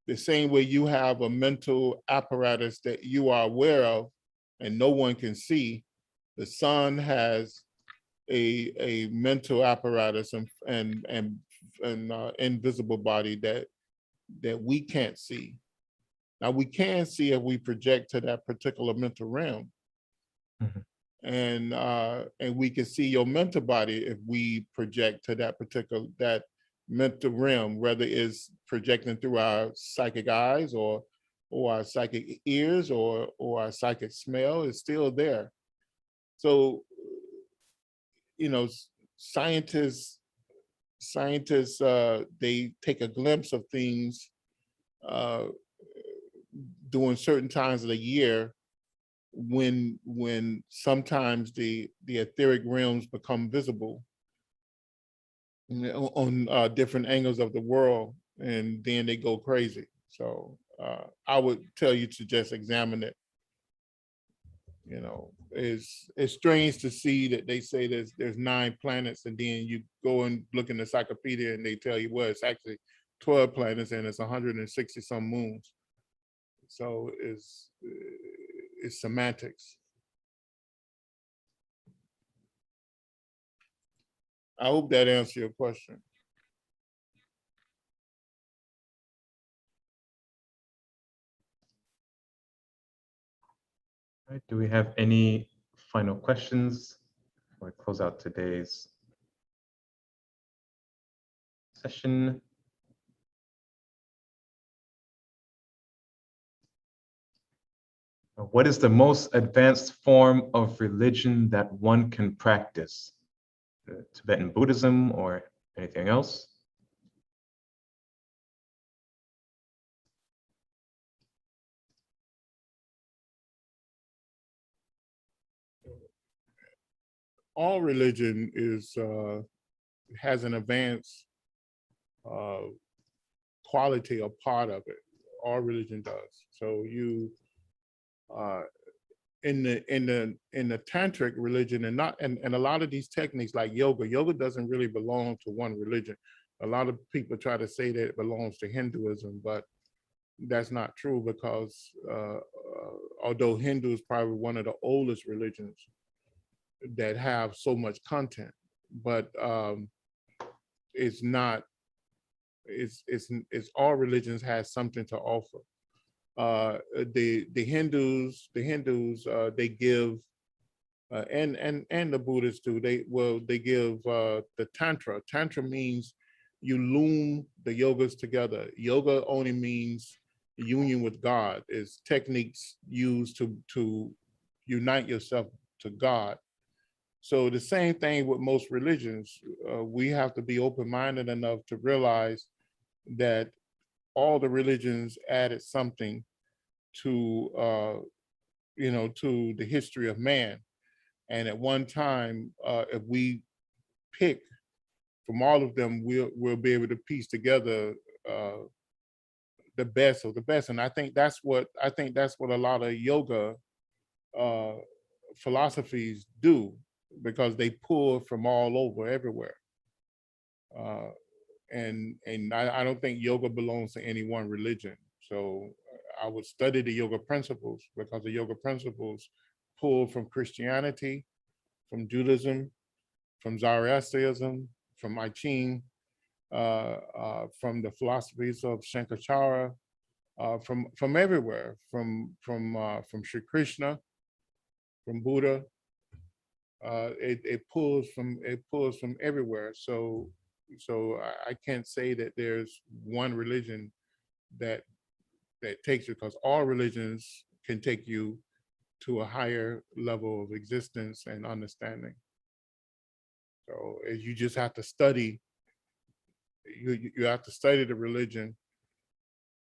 you have a mental apparatus that you are aware of and no one can see, the sun has a mental apparatus and invisible body that we can't see. Now we can see if we project to that particular mental realm. Mm-hmm. And we can see your mental body if we project to that mental realm, whether it's projecting through our psychic eyes or our psychic ears or our psychic smell, is still there. So, you know, scientists, they take a glimpse of things during certain times of the year when sometimes the etheric realms become visible on different angles of the world, and then they go crazy. So I would tell you to just examine it. You know, it's strange to see that they say there's 9 planets, and then you go and look in the encyclopedia and they tell you, well, it's actually 12 planets and it's 160 some moons. So it's semantics. I hope that answers your question. All right, do we have any final questions before I close out today's session? What is the most advanced form of religion that one can practice? Tibetan Buddhism or anything else? All religion has an advanced quality or part of it. All religion does. So you in the tantric religion, and a lot of these techniques like yoga doesn't really belong to one religion. A lot of people try to say that it belongs to Hinduism, but that's not true, because although Hindu is probably one of the oldest religions that have so much content, but it's not. It's all religions has something to offer. The Hindus they give, and the Buddhists too. They give the Tantra. Tantra means you loom the yogas together. Yoga only means union with God. Is techniques used to unite yourself to God. So the same thing with most religions. We have to be open-minded enough to realize that all the religions added something to to the history of man. And at one time, if we pick from all of them, we'll be able to piece together the best of the best. And I think that's what a lot of yoga philosophies do, because they pull from all over, everywhere. And I don't think yoga belongs to any one religion. So I would study the yoga principles, because the yoga principles pull from Christianity, from Judaism, from Zoroastrianism, from I Ching, from the philosophies of Shankaracharya, from everywhere, from Sri Krishna, from Buddha. It pulls from everywhere. So I can't say that there's one religion that takes you, because all religions can take you to a higher level of existence and understanding. So you just have to study. You have to study the religion,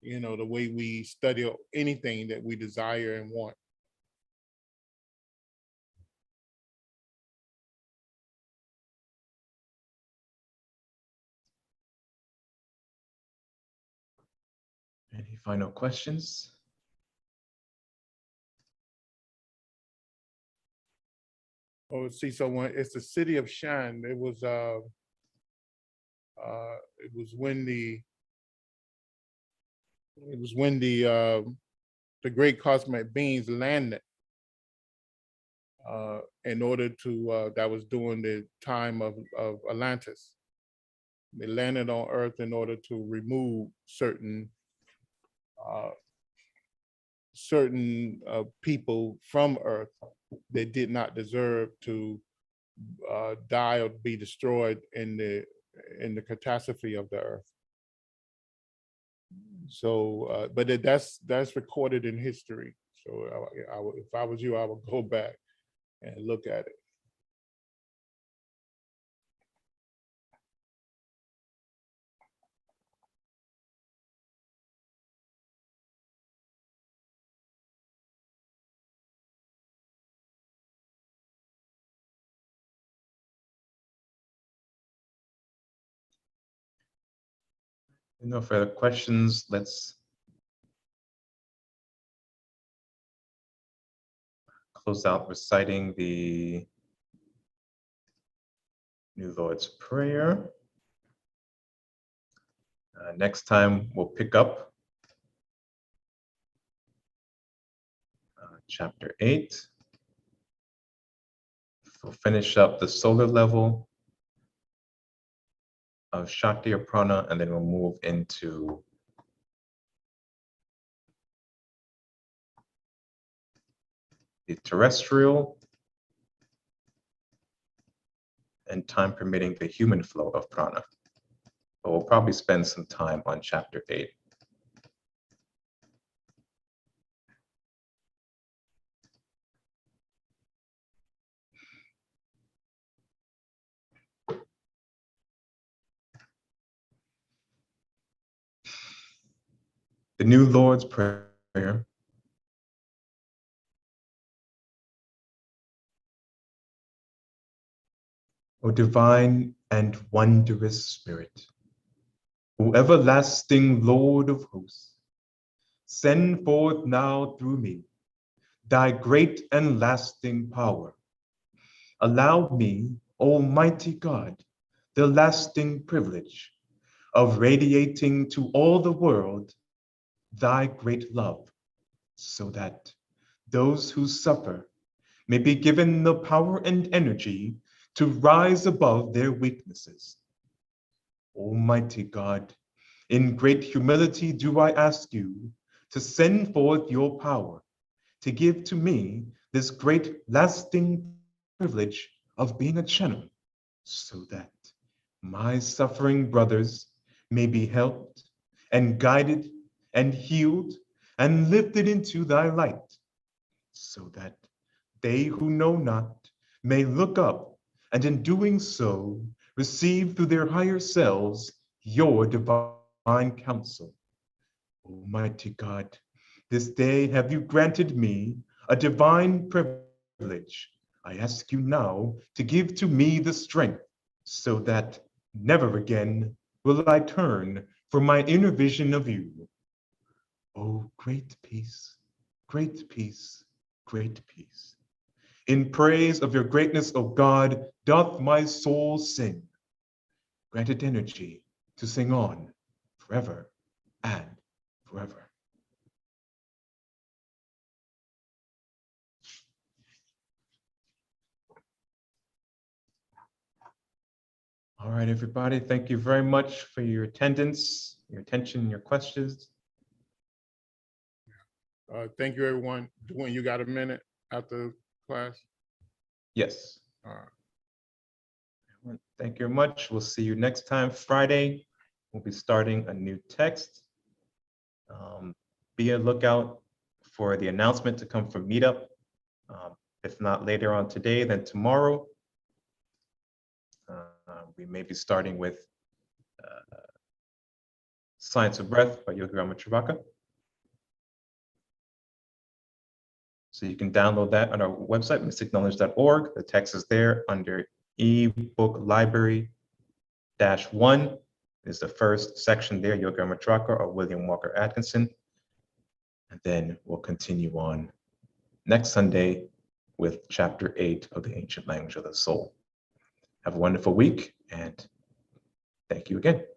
the way we study anything that we desire and want. Any final questions? Oh, see, so when it's the city of Shan, it was when the great cosmic beings landed in order to that was during the time of Atlantis. They landed on Earth in order to remove certain people from Earth that did not deserve to die or be destroyed in the catastrophe of the Earth. So, but that's recorded in history. So, if I was you, I would go back and look at it. No further questions. Let's close out reciting the New Lord's Prayer. Next time we'll pick up chapter 8. We'll finish up the solar level of Shakti or Prana, and then we'll move into the terrestrial, and time permitting, the human flow of prana. But we'll probably spend some time on chapter 8. The New Lord's Prayer. O divine and wondrous Spirit, O everlasting Lord of hosts, send forth now through me thy great and lasting power. Allow me, Almighty God, the lasting privilege of radiating to all the world thy great love, so that those who suffer may be given the power and energy to rise above their weaknesses. Almighty God, in great humility do I ask you to send forth your power to give to me this great lasting privilege of being a channel, so that my suffering brothers may be helped and guided and healed and lifted into thy light, so that they who know not may look up, and in doing so, receive through their higher selves your divine counsel. Almighty God, this day have you granted me a divine privilege. I ask you now to give to me the strength, so that never again will I turn from my inner vision of you. Oh, great peace, great peace, great peace. In praise of your greatness, O God, doth my soul sing. Granted energy to sing on forever and forever. All right, everybody, thank you very much for your attendance, your attention, your questions. Thank you, everyone. When you got a minute after class? Yes. All right. Thank you very much. We'll see you next time, Friday. We'll be starting a new text. Be a lookout for the announcement to come from MeetUp. If not later on today, then tomorrow. We may be starting with Science of Breath by Yogi Ramacharaka. So you can download that on our website, mysticknowledge.org. The text is there under ebook library -1 is the first section there, Yogi Ramacharaka or William Walker Atkinson. And then we'll continue on next Sunday with chapter 8 of the Ancient Language of the Soul. Have a wonderful week, and thank you again.